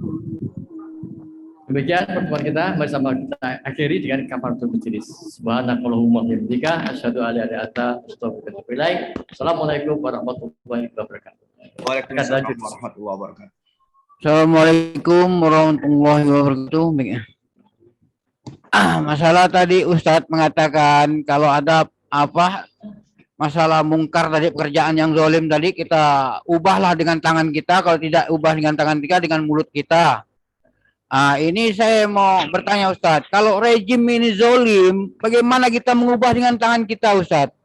Demikian pertemuan kita, mari sama kita akhiri dengan kafaratul majelis. Subhanakallahumma wa bihamdika asyhadu an la ilaha illa anta astaghfiruka wa atubu ilaik. Assalamualaikum warahmatullahi wabarakatuh. Waalaikumsalam warahmatullahi wabarakatuh. Assalamualaikum warahmatullahi wabarakatuh. Masalah tadi Ustadz mengatakan kalau ada masalah mungkar tadi, pekerjaan yang zalim tadi, kita ubahlah dengan tangan kita, kalau tidak ubah dengan tangan kita, dengan mulut kita. Ini saya mau bertanya Ustadz, kalau rejim ini zalim, bagaimana kita mengubah dengan tangan kita Ustadz?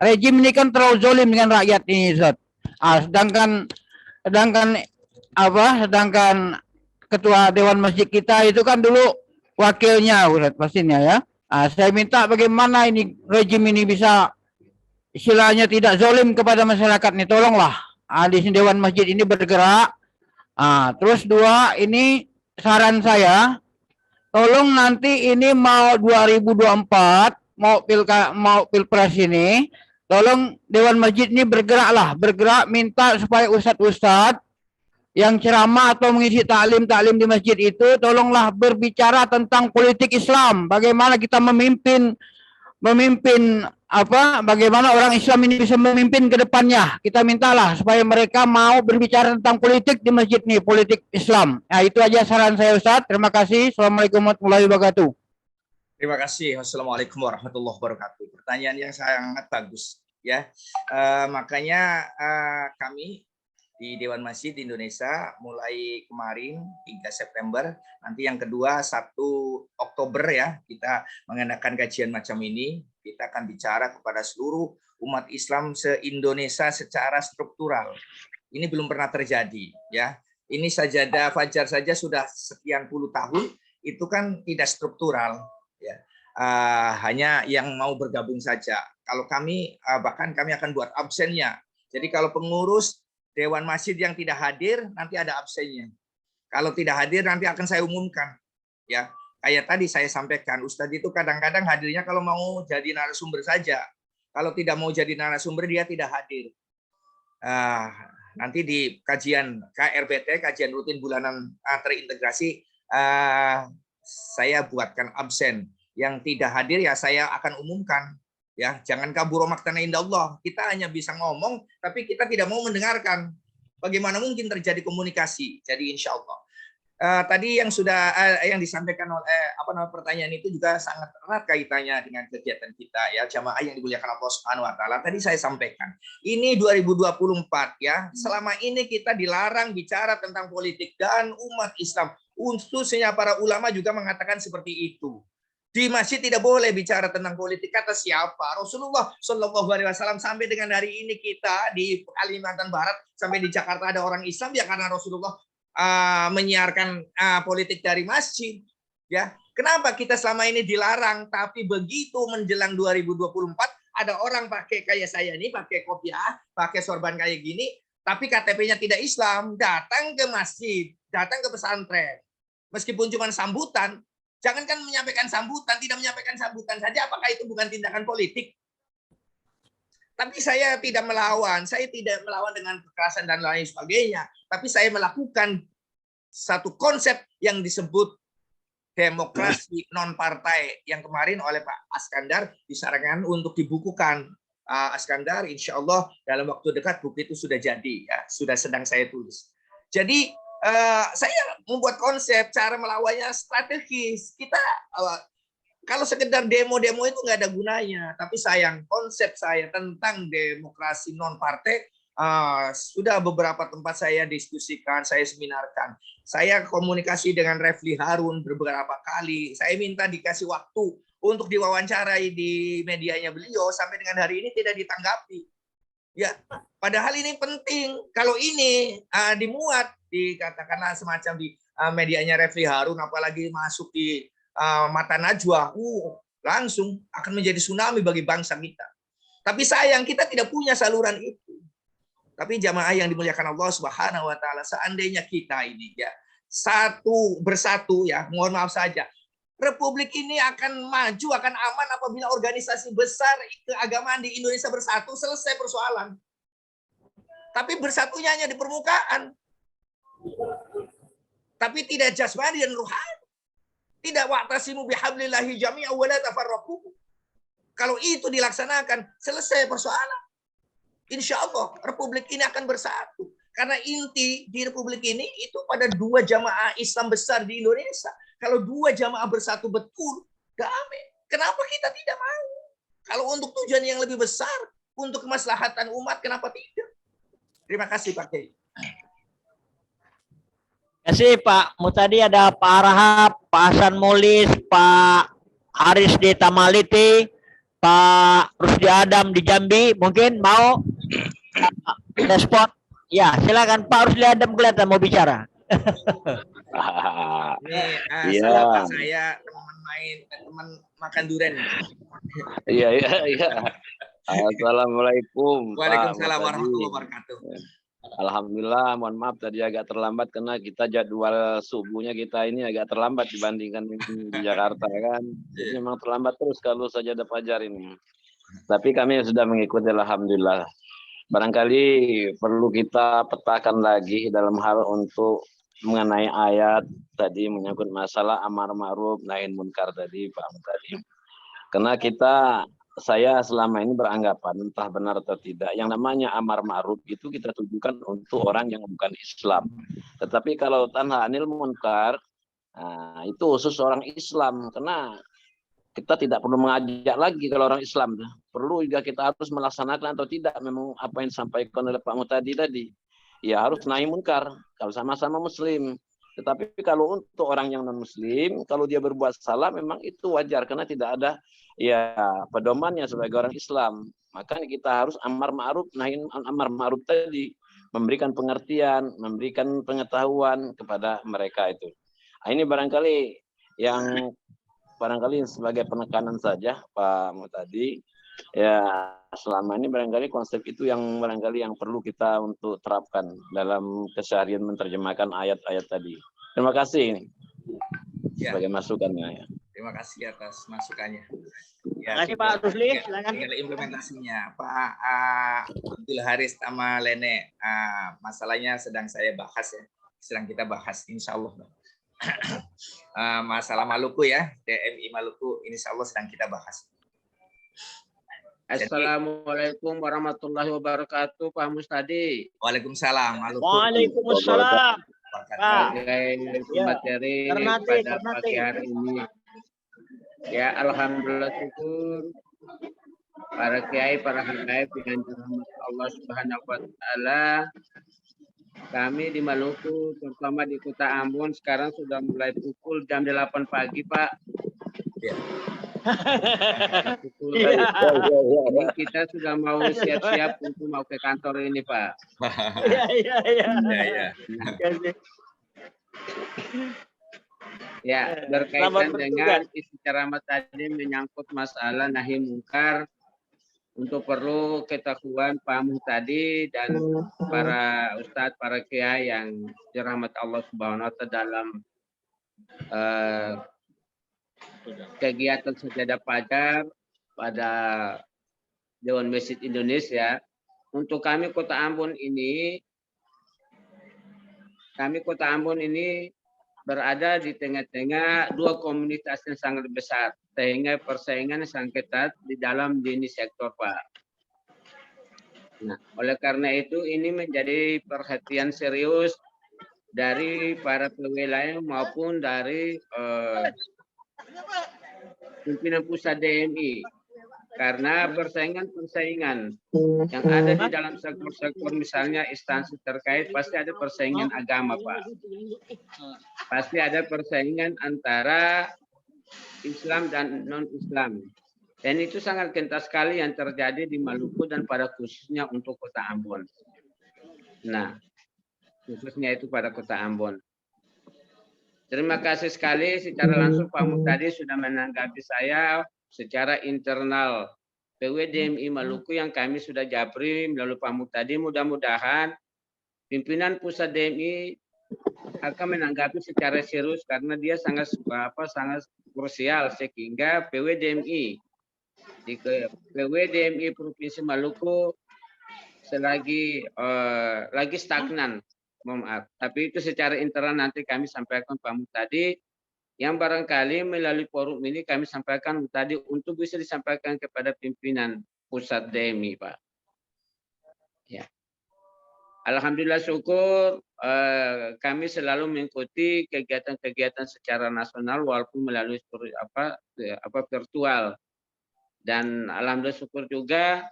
Rejim ini kan terlalu zalim dengan rakyat ini Ustadz. Sedangkan ketua Dewan Masjid kita itu kan dulu wakilnya Ustadz pastinya ya. Saya minta bagaimana ini rejim ini bisa istilahnya tidak zalim kepada masyarakat nih, tolonglah di sini Dewan Masjid ini bergerak. Terus dua, ini saran saya, tolong nanti ini mau 2024 mau pilpres ini, tolong Dewan Masjid ini bergerak minta supaya ustadz-ustadz yang ceramah atau mengisi taklim di masjid itu tolonglah berbicara tentang politik Islam, bagaimana kita memimpin bagaimana orang Islam ini bisa memimpin ke depannya. Kita mintalah supaya mereka mau berbicara tentang politik di masjid ini, politik Islam. Itu aja saran saya Ustadz. Terima kasih. Assalamualaikum warahmatullahi wabarakatuh. Terima kasih. Wassalamualaikum warahmatullahi wabarakatuh. Pertanyaan yang sangat bagus ya. Makanya kami di Dewan Masjid Indonesia mulai kemarin 3 September, nanti yang kedua 1 Oktober ya, kita mengadakan kajian macam ini. Kita akan bicara kepada seluruh umat Islam se-Indonesia secara struktural. Ini belum pernah terjadi ya. Ini sajadah fajar saja sudah sekian puluh tahun, itu kan tidak struktural ya. Hanya yang mau bergabung saja. Kalau kami bahkan kami akan buat absennya. Jadi kalau pengurus Dewan Masjid yang tidak hadir, nanti ada absennya. Kalau tidak hadir, nanti akan saya umumkan. Ya, kayak tadi saya sampaikan, Ustadz itu kadang-kadang hadirnya kalau mau jadi narasumber saja. Kalau tidak mau jadi narasumber, dia tidak hadir. Nanti di kajian KRBT, kajian rutin bulanan terintegrasi, saya buatkan absen. Yang tidak hadir ya saya akan umumkan. Ya, jangan kabur maktana indallah. Kita hanya bisa ngomong, tapi kita tidak mau mendengarkan. Bagaimana mungkin terjadi komunikasi? Jadi insya Allah. Tadi yang sudah yang disampaikan oleh pertanyaan itu juga sangat erat kaitannya dengan kegiatan kita ya, jamaah yang dimuliakan Allah Subhanahu wa taala. Tadi saya sampaikan, ini 2024 ya. Selama ini kita dilarang bicara tentang politik dan umat Islam, khususnya para ulama juga mengatakan seperti itu. Di masjid tidak boleh bicara tentang politik. Kata siapa? Rasulullah Shallallahu Alaihi Wasallam. Sampai dengan hari ini kita di Kalimantan Barat sampai di Jakarta ada orang Islam ya karena Rasulullah menyiarkan politik dari masjid. Ya, kenapa kita selama ini dilarang? Tapi begitu menjelang 2024 ada orang pakai kayak saya ini, pakai kopiah, pakai sorban kayak gini, tapi KTP-nya tidak Islam, datang ke masjid, datang ke pesantren, meskipun cuma sambutan. Jangankan menyampaikan sambutan, tidak menyampaikan sambutan saja, apakah itu bukan tindakan politik? Tapi saya tidak melawan dengan kekerasan dan lain sebagainya. Tapi saya melakukan satu konsep yang disebut demokrasi non-partai yang kemarin oleh Pak Askandar disarankan untuk dibukukan. Askandar, insya Allah dalam waktu dekat buku itu sudah jadi, ya, sudah sedang saya tulis. Jadi saya membuat konsep cara melawannya strategis. Kita kalau sekedar demo-demo itu nggak ada gunanya. Tapi sayang konsep saya tentang demokrasi non partai sudah beberapa tempat saya diskusikan, saya seminarkan. Saya komunikasi dengan Refli Harun beberapa kali. Saya minta dikasih waktu untuk diwawancarai di medianya beliau, sampai dengan hari ini tidak ditanggapi. Ya, padahal ini penting. Kalau ini dimuat, dikatakanlah semacam di medianya Refli Harun, apalagi masuk di Mata Najwa, langsung akan menjadi tsunami bagi bangsa kita. Tapi sayang kita tidak punya saluran itu. Tapi jamaah yang dimuliakan Allah Subhanahu wa taala, seandainya kita ini ya satu bersatu ya, mohon maaf saja, Republik ini akan maju, akan aman apabila organisasi besar keagamaan di Indonesia bersatu, selesai persoalan. Tapi bersatunya hanya di permukaan. Tapi tidak jasmani dan ruhani. Tidak wa'tasimu bihablillahi jami'an wa la tafarraqu. Kalau itu dilaksanakan, selesai persoalan. Insya Allah Republik ini akan bersatu. Karena inti di Republik ini itu pada dua jamaah Islam besar di Indonesia. Kalau dua jamaah bersatu betul, damai. Kenapa kita tidak mau? Kalau untuk tujuan yang lebih besar, untuk kemaslahatan umat, kenapa tidak? Terima kasih Pak Kiai. Terima kasih Pak Mutadi, ada Pak Arhab, Pak Hasan Mulis, Pak Aris di Tamaliti, Pak Rusdi Adam di Jambi, mungkin mau respon? Ya, silakan Pak Rusdi Adam, kelihatan mau bicara. Ini sahabat saya, teman main, teman makan durian. Iya. Assalamualaikum. Waalaikumsalam warahmatullahi wabarakatuh. Alhamdulillah, mohon maaf tadi agak terlambat karena kita jadwal subuhnya kita ini agak terlambat dibandingkan di Jakarta kan. Jadi memang terlambat terus kalau saja ada fajar ini. Tapi kami sudah mengikuti, alhamdulillah. Barangkali perlu kita petakan lagi dalam hal untuk mengenai ayat tadi menyangkut masalah amar ma'ruf nahi munkar tadi Pak tadi. Karena saya selama ini beranggapan entah benar atau tidak, yang namanya amar ma'ruf itu kita tujukan untuk orang yang bukan Islam. Tetapi kalau tanha anil munkar, itu khusus orang Islam, karena kita tidak perlu mengajak lagi kalau orang Islam. Perlu juga kita harus melaksanakan atau tidak memang apa yang disampaikan oleh Pak Mutadi tadi. Ya harus nahi munkar kalau sama-sama Muslim. Tetapi kalau untuk orang yang non Muslim, kalau dia berbuat salah memang itu wajar karena tidak ada ya pedomannya sebagai orang Islam. Maka kita harus amar ma'ruf nahi amar ma'ruf tadi, memberikan pengertian, memberikan pengetahuan kepada mereka itu. Ini barangkali sebagai penekanan saja Pak Mutadi. Ya selama ini barangkali konsep itu yang barangkali yang perlu kita untuk terapkan dalam keseharian menerjemahkan ayat-ayat tadi. Terima kasih sebagai masukannya. Ya. Terima kasih atas masukannya. Ya, Terima kasih Pak Rusli, silakan. Tinggal implementasinya Pak Abdul Haris sama Lene. Masalahnya sedang saya bahas ya, sedang kita bahas insya Allah. Masalah Maluku ya, DMI Maluku insya Allah sedang kita bahas. Assalamualaikum warahmatullahi wabarakatuh, Pak Mustadi. Waalaikumsalam. Waalaikumsalam. Sebagai materi pada pagi hari ini. Ya, alhamdulillah syukur para kiai, para habaib dengan rahmat Allah Subhanahu wa taala. Kami di Maluku, terutama di Kota Ambon, sekarang sudah mulai pukul jam 8 pagi, Pak. Ya. Ini kita sudah mau siap-siap untuk mau ke kantor ini, Pak. Ya, berkaitan dengan isi ceramah tadi menyangkut masalah nahi munkar, untuk perlu ketahuan paham tadi dan para ustadz, para kiai yang dirahmati Allah Subhanahu wa taala dalam kegiatan sajadah fajar pada Dewan Masjid Indonesia. Untuk kami Kota Ambon ini berada di tengah-tengah dua komunitas yang sangat besar, sehingga persaingan sangat ketat di dalam jenis sektor, Pak. Nah, oleh karena itu ini menjadi perhatian serius dari para wilayah maupun dari pimpinan pusat DMI. Karena persaingan yang ada di dalam sektor-sektor, misalnya instansi terkait, pasti ada persaingan agama, Pak. Pasti ada persaingan antara Islam dan non-Islam. Dan itu sangat kental sekali yang terjadi di Maluku dan pada khususnya untuk Kota Ambon. Nah, khususnya itu pada Kota Ambon. Terima kasih sekali secara langsung Pak Muhtadi sudah menanggapi saya secara internal PWDMI Maluku yang kami sudah japri melalui Pak Muhtadi. Mudah-mudahan pimpinan pusat DMI akan menanggapi secara serius karena dia sangat krusial sehingga PWDMI Provinsi Maluku selagi lagi stagnan. Mohon maaf. Tapi itu secara internal nanti kami sampaikan Pak Muhtadi. Yang barangkali melalui forum ini kami sampaikan tadi untuk bisa disampaikan kepada pimpinan pusat DMI, Pak. Ya. Alhamdulillah syukur kami selalu mengikuti kegiatan-kegiatan secara nasional walaupun melalui virtual. Dan alhamdulillah syukur juga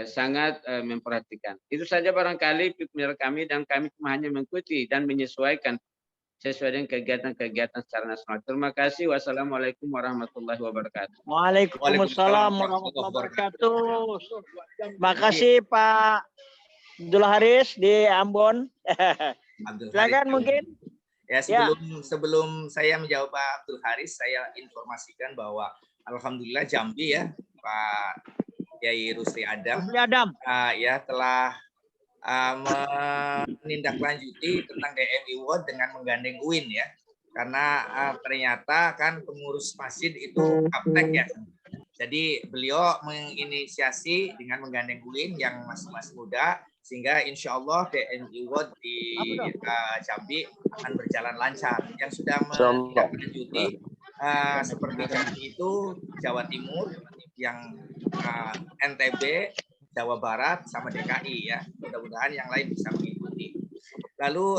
sangat memperhatikan. Itu saja barangkali pimpinan kami dan kami cuma hanya mengikuti dan menyesuaikan sesuai dengan kegiatan-kegiatan secara nasional. Terima kasih. Wassalamualaikum warahmatullahi wabarakatuh. Waalaikumsalam warahmatullahi wabarakatuh. Terima kasih Pak Abdul Haris di Ambon. Silakan mungkin. Ya, sebelum saya menjawab Pak Abdul Haris, saya informasikan bahwa alhamdulillah Jambi ya, Pak Kiai Rusdi Adam, ya telah menindaklanjuti tentang DMI World dengan menggandeng UIN ya, karena ternyata kan pengurus masjid itu kaptek ya, jadi beliau menginisiasi dengan menggandeng UIN yang masih muda, sehingga insya Allah DMI World di Jambi akan berjalan lancar. Yang sudah menindaklanjuti seperti Jambi itu Jawa Timur, yang NTB, Jawa Barat, sama DKI ya. Mudah-mudahan yang lain bisa mengikuti. Lalu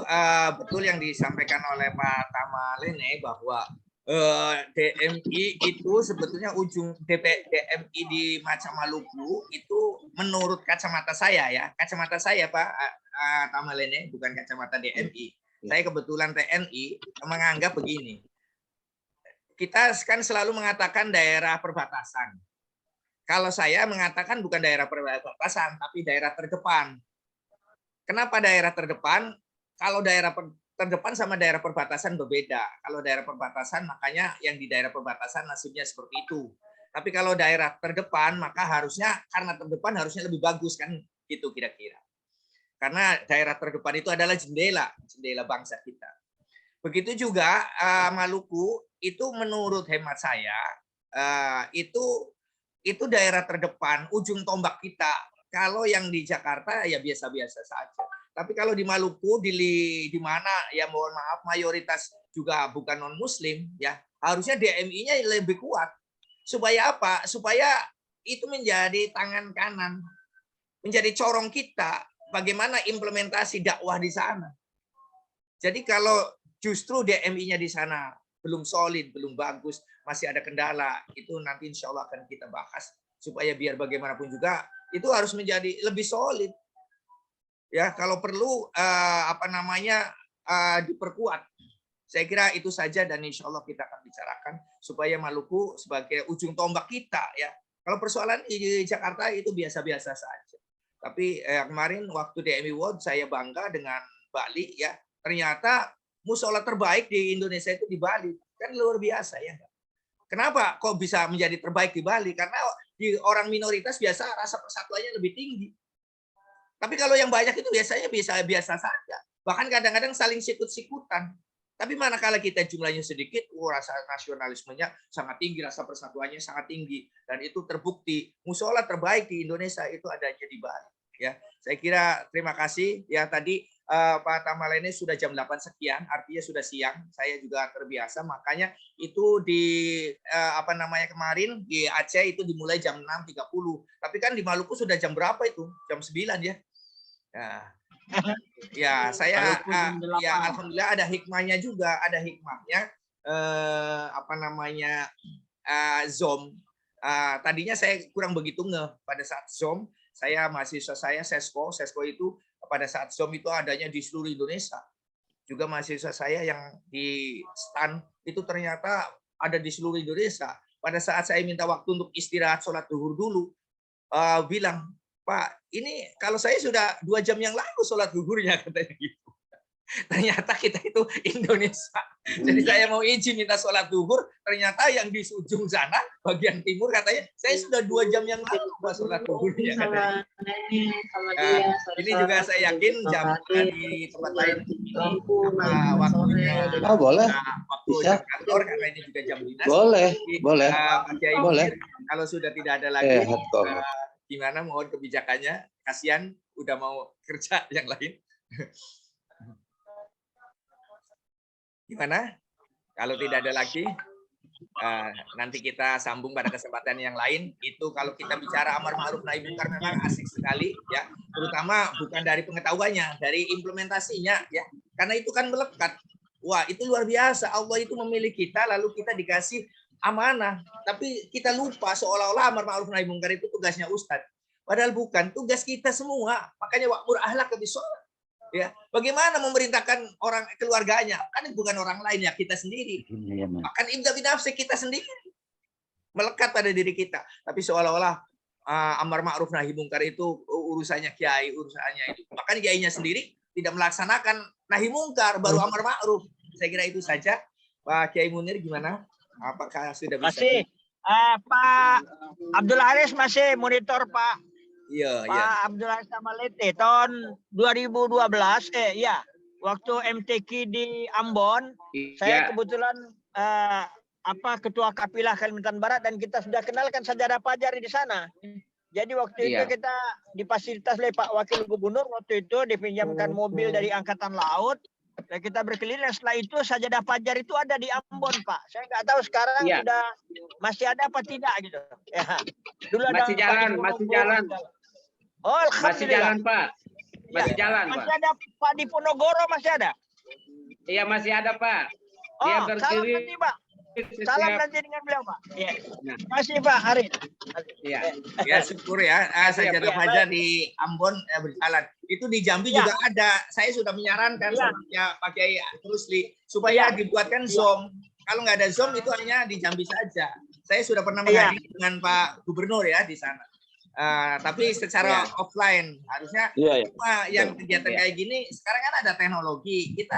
betul yang disampaikan oleh Pak Tamalene bahwa DMI itu sebetulnya ujung DMI di Macam Maluku itu menurut kacamata saya ya. Kacamata saya Pak Tamalene, bukan kacamata DMI. Saya kebetulan TNI menganggap begini. Kita kan selalu mengatakan daerah perbatasan. Kalau saya mengatakan bukan daerah perbatasan, tapi daerah terdepan. Kenapa daerah terdepan? Kalau daerah terdepan sama daerah perbatasan berbeda. Kalau daerah perbatasan, makanya yang di daerah perbatasan nasibnya seperti itu. Tapi kalau daerah terdepan, maka harusnya karena terdepan harusnya lebih bagus kan, gitu kira-kira. Karena daerah terdepan itu adalah jendela bangsa kita. Begitu juga Maluku itu menurut hemat saya itu daerah terdepan, ujung tombak kita. Kalau yang di Jakarta ya biasa-biasa saja. Tapi kalau di Maluku, di mana ya mohon maaf mayoritas juga bukan non Muslim ya, harusnya DMI-nya lebih kuat. Supaya apa? Supaya itu menjadi tangan kanan, menjadi corong kita bagaimana implementasi dakwah di sana. Jadi kalau justru DMI-nya di sana belum solid, belum bagus, masih ada kendala, itu nanti insya Allah akan kita bahas supaya biar bagaimanapun juga itu harus menjadi lebih solid. Ya, kalau perlu diperkuat. Saya kira itu saja dan insya Allah kita akan bicarakan supaya Maluku sebagai ujung tombak kita ya. Kalau persoalan di Jakarta itu biasa-biasa saja. Tapi kemarin waktu DMI World saya bangga dengan Bali ya. Ternyata musola terbaik di Indonesia itu di Bali. Kan luar biasa ya. Kenapa kok bisa menjadi terbaik di Bali? Karena di orang minoritas biasa rasa persatuannya lebih tinggi. Tapi kalau yang banyak itu biasanya biasa saja. Bahkan kadang-kadang saling sikut-sikutan. Tapi manakala kita jumlahnya sedikit, rasa nasionalismenya sangat tinggi, rasa persatuannya sangat tinggi. Dan itu terbukti. Musola terbaik di Indonesia itu adanya di Bali. Ya, saya kira terima kasih. Ya tadi Pak Tamalene sudah jam 8 sekian, artinya sudah siang. Saya juga terbiasa, makanya itu di kemarin di Aceh itu dimulai jam 6.30. Tapi kan di Maluku sudah jam berapa itu? Jam 9 ya. Ya, saya ya alhamdulillah ada hikmahnya juga, ada hikmahnya Zoom Tadinya saya kurang begitu ngeh pada saat Zoom. Saya mahasiswa saya Sesko itu pada saat Zoom itu adanya di seluruh Indonesia. Juga mahasiswa saya yang di STAN itu ternyata ada di seluruh Indonesia. Pada saat saya minta waktu untuk istirahat sholat zuhur dulu, bilang, Pak, ini kalau saya sudah 2 jam yang lalu sholat zuhurnya, katanya gitu. Ternyata kita itu Indonesia. Jadi saya mau izin minta sholat zuhur, ternyata yang di ujung sana, bagian timur katanya, saya sudah 2 jam yang lalu Pak sholat zuhurnya. Katanya. Ini juga saya yakin jam di tempat lain waktunya. Boleh. Waktu jam kantor karena ini juga jam dinas. Boleh. Pak Kiai Boleh. kalau sudah tidak ada lagi, Betul. gimana mohon kebijakannya? Kasihan udah mau kerja yang lain. Gimana? Kalau tidak ada lagi, nanti kita sambung pada kesempatan yang lain. Itu kalau kita bicara amar ma'ruf nahi munkar memang asik sekali, ya. Terutama bukan dari pengetahuannya, dari implementasinya, ya. Karena itu kan melekat. Wah, itu luar biasa. Allah itu memilih kita, lalu kita dikasih amanah. Tapi kita lupa seolah-olah amar ma'ruf nahi munkar itu tugasnya Ustadz. Padahal bukan, tugas kita semua. Makanya wa'mur ahlaka bis-shalah. Ya, bagaimana memerintahkan orang keluarganya? Kan bukan orang lain ya, kita sendiri. Bahkan ibda binafsi kita sendiri melekat pada diri kita. Tapi seolah-olah amar ma'ruf nahi munkar itu urusannya kiai, urusannya itu. Bahkan kiainya sendiri tidak melaksanakan nahi munkar, baru amar ma'ruf. Saya kira itu saja. Pak Kiai Munir gimana? Apakah sudah bisa? Masih. Pak Abdul Haris masih monitor Pak. Iya, Pak iya. Abdul Haris Tamalete tahun 2012 waktu MTQ di Ambon, saya kebetulan ketua kapilah Kalimantan Barat dan kita sudah kenalkan sajadah fajar di sana. Jadi waktu itu kita difasilitas oleh Pak Wakil Gubernur, waktu itu dipinjamkan mobil dari Angkatan Laut dan kita berkeliling. Setelah itu sajadah fajar itu ada di Ambon, Pak. Saya nggak tahu sekarang sudah masih ada apa tidak gitu. Ya. Dulu masih ada jalan. Oh, masih jalan, Pak. Masih jalan, Pak. Masih ada Pak di Ponorogo, masih ada? Iya, masih ada, Pak. Oh, salam nanti, Pak. Salam nanti dengan beliau, Pak. Iya. Masih, Pak Haris. Iya. Ya, syukur ya. Sajadah fajar di Ambon berjalan. Itu di Jambi juga ada. Saya sudah menyarankan ya Pak Kiai Rusli supaya dibuatkan Zoom. Kalau nggak ada Zoom itu hanya di Jambi saja. Saya sudah pernah menghadiri dengan Pak Gubernur ya di sana. Tapi secara offline harusnya cuma yang kegiatan kayak gini sekarang kan ada teknologi kita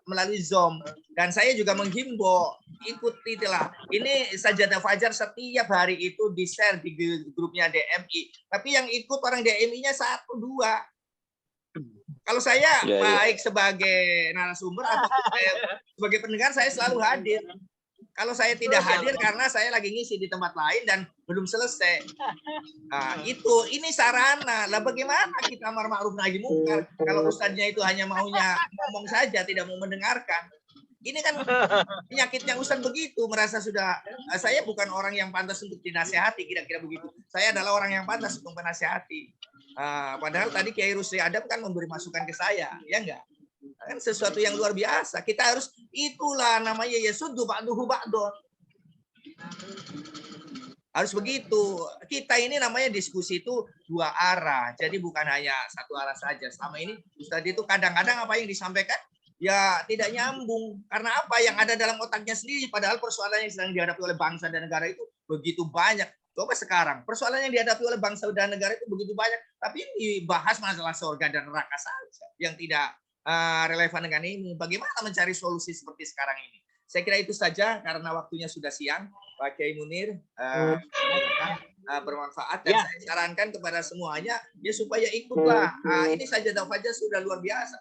melalui Zoom dan saya juga menghimbau ikuti itulah ini sajadah fajar setiap hari itu di share di grupnya DMI tapi yang ikut orang DMI-nya 1-2 kalau saya baik sebagai narasumber atau sebagai pendengar saya selalu hadir. Kalau saya tidak hadir karena saya lagi ngisi di tempat lain dan belum selesai. Ini sarana. Lah bagaimana kita amar ma'ruf nahi munkar kalau ustadznya itu hanya maunya ngomong saja, tidak mau mendengarkan. Ini kan penyakitnya ustadz begitu, merasa sudah saya bukan orang yang pantas untuk dinasihati, kira-kira begitu. Saya adalah orang yang pantas untuk menasihati. Padahal tadi Kiai Rusli Adam kan memberi masukan ke saya, ya enggak? Kan sesuatu yang luar biasa. Kita harus itulah namanya ya suddu ba'duhu ba'dun. Harus begitu. Kita ini namanya diskusi itu 2 arah. Jadi bukan hanya 1 arah saja. Selama ini Ustaz itu kadang-kadang apa yang disampaikan ya tidak nyambung. Karena apa yang ada dalam otaknya sendiri padahal persoalan yang sedang dihadapi oleh bangsa dan negara itu begitu banyak. Coba sekarang persoalan yang dihadapi oleh bangsa dan negara itu begitu banyak, tapi dibahas masalah surga dan neraka saja yang tidak relevan dengan ini. Bagaimana mencari solusi seperti sekarang ini? Saya kira itu saja karena waktunya sudah siang. Pak Kiai Munir bermanfaat dan saya sarankan kepada semuanya ya supaya ikutlah. Ini sajadah fajar sudah luar biasa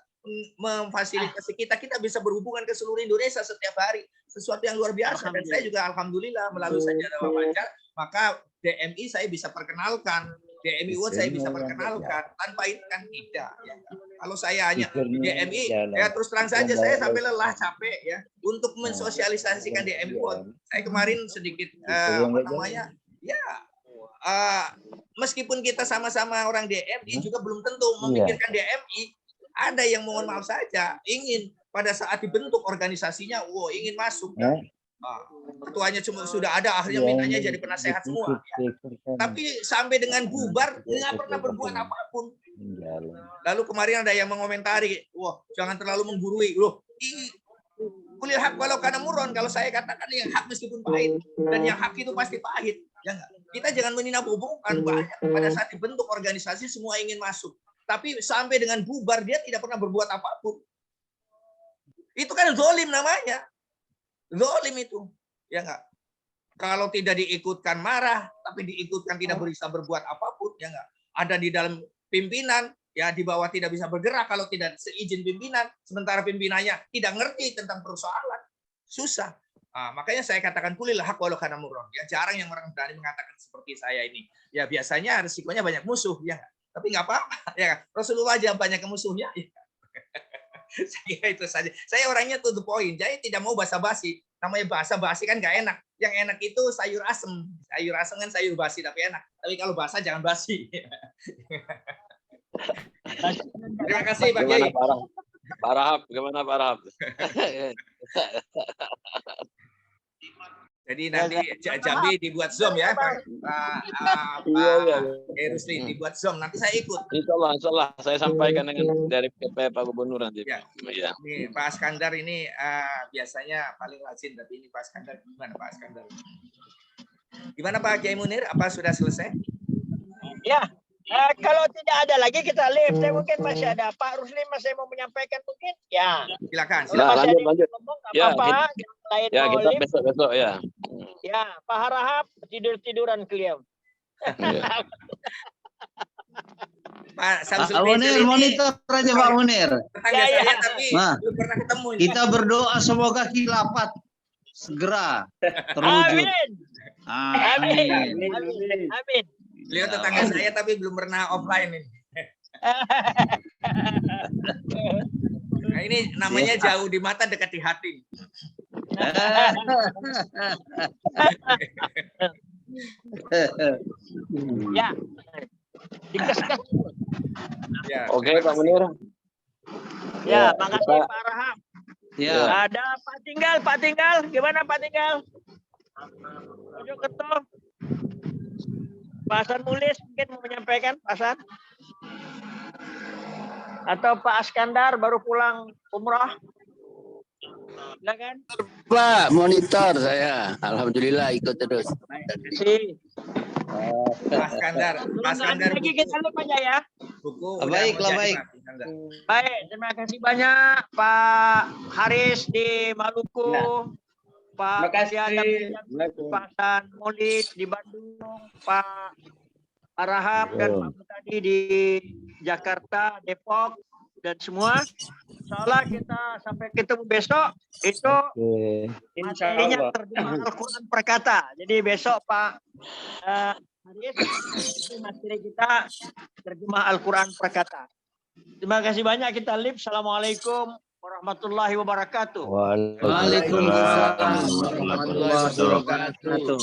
memfasilitasi kita bisa berhubungan ke seluruh Indonesia setiap hari, sesuatu yang luar biasa. Dan saya juga alhamdulillah melalui sajadah fajar maka DMI saya bisa perkenalkan. DMI World saya bisa perkenalkan, tanpa itu kan tidak. Ya. Kalau saya hanya DMI, ya terus terang saja saya sampai lelah capek ya untuk mensosialisasikan DMI World. Saya kemarin sedikit meskipun kita sama-sama orang DMI juga belum tentu memikirkan DMI. Ada yang mohon maaf saja ingin pada saat dibentuk organisasinya, ingin masuk. Ketuanya cuma sudah ada, akhirnya mintanya jadi penasehat semua. Tapi sampai dengan bubar nggak pernah berbuat apapun. Lalu kemarin ada yang mengomentari, wah jangan terlalu menggurui loh. Kulil hak walau kana murron, kalau saya katakan yang hak meskipun pahit, dan yang hak itu pasti pahit. Ya enggak? Kita jangan meninabobokan, banyak pada saat dibentuk organisasi semua ingin masuk. Tapi sampai dengan bubar dia tidak pernah berbuat apapun. Itu kan zalim namanya. Zalim itu. Ya enggak? Kalau tidak diikutkan marah, tapi diikutkan tidak bisa berbuat apapun, ya enggak? Ada di dalam pimpinan, ya di bawah tidak bisa bergerak kalau tidak seizin pimpinan, sementara pimpinannya tidak ngerti tentang persoalan, susah. Makanya saya katakan kulil hak walau kana murron. Ya jarang yang orang berani mengatakan seperti saya ini. Ya biasanya risikonya banyak musuh, ya. Tapi nggak apa-apa, ya. Rasulullah aja banyak musuhnya. Ya. Saya itu saja. Saya orangnya to the point. Jadi tidak mau basa-basi. Namanya basa-basi kan nggak enak. Yang enak itu sayur asem. Sayur asem kan sayur basi tapi enak. Tapi kalau basa jangan basi. Terima kasih Pak Kiai. Pak Rahab, gimana Pak Rahab? Jadi nanti Jambi dibuat Zoom ya, Pak Rusli dibuat Zoom. Nanti saya ikut. Insya Allah saya sampaikan dengan dari PP Pak Gubernur nanti. Ya. Ya. Ini Pak Iskandar ini biasanya paling rajin, tapi ini Pak Iskandar gimana Pak Iskandar? Gimana Pak Kiai Munir? Apa sudah selesai? Ya. Kalau tidak ada lagi kita live. Saya mungkin masih ada Pak Rusli masih mau menyampaikan mungkin. Ya. Silakan. Nah, lanjut. Ya, Ya, kita besok ya. Ya, Pak Harahap tiduran beliau. Pak Samsul Munir, monitor aja Pak Munir. Tetangga saya tapi belum pernah ketemu. Kita berdoa semoga khilafat segera terwujud. Amin. Beliau tetangga saya tapi belum pernah offline ini. Nah, ini namanya jauh di mata dekat di hati. Ya. Ya. Oke Pak Munir. Ya, makasih Pak Rahab. Ya. Ada Pak Tinggal. Gimana Pak Tinggal? Ojo ketum. Pak Hasan Mulis mungkin mau menyampaikan, Pak Hasan? Atau Pak Iskandar baru pulang umrah? Silakan. Pak, monitor saya. Alhamdulillah ikut terus. Pak Iskandar lagi kita lupa aja ya. buku. Baik. Baik, terima kasih banyak Pak Haris di Maluku. Pak Adam, Pak Hasan Mulis di Bandung, Pak Arahap dan Pak Mutadi di Jakarta, Depok dan semua. Insyaallah kita sampai ketemu besok itu materinya terjemah Al-Quran per kata. Jadi besok Pak Haris materi kita terjemah Al-Quran per kata. Terima kasih banyak, kita live. Assalamualaikum warahmatullahi wabarakatuh. Waalaikumsalam warahmatullahi wabarakatuh.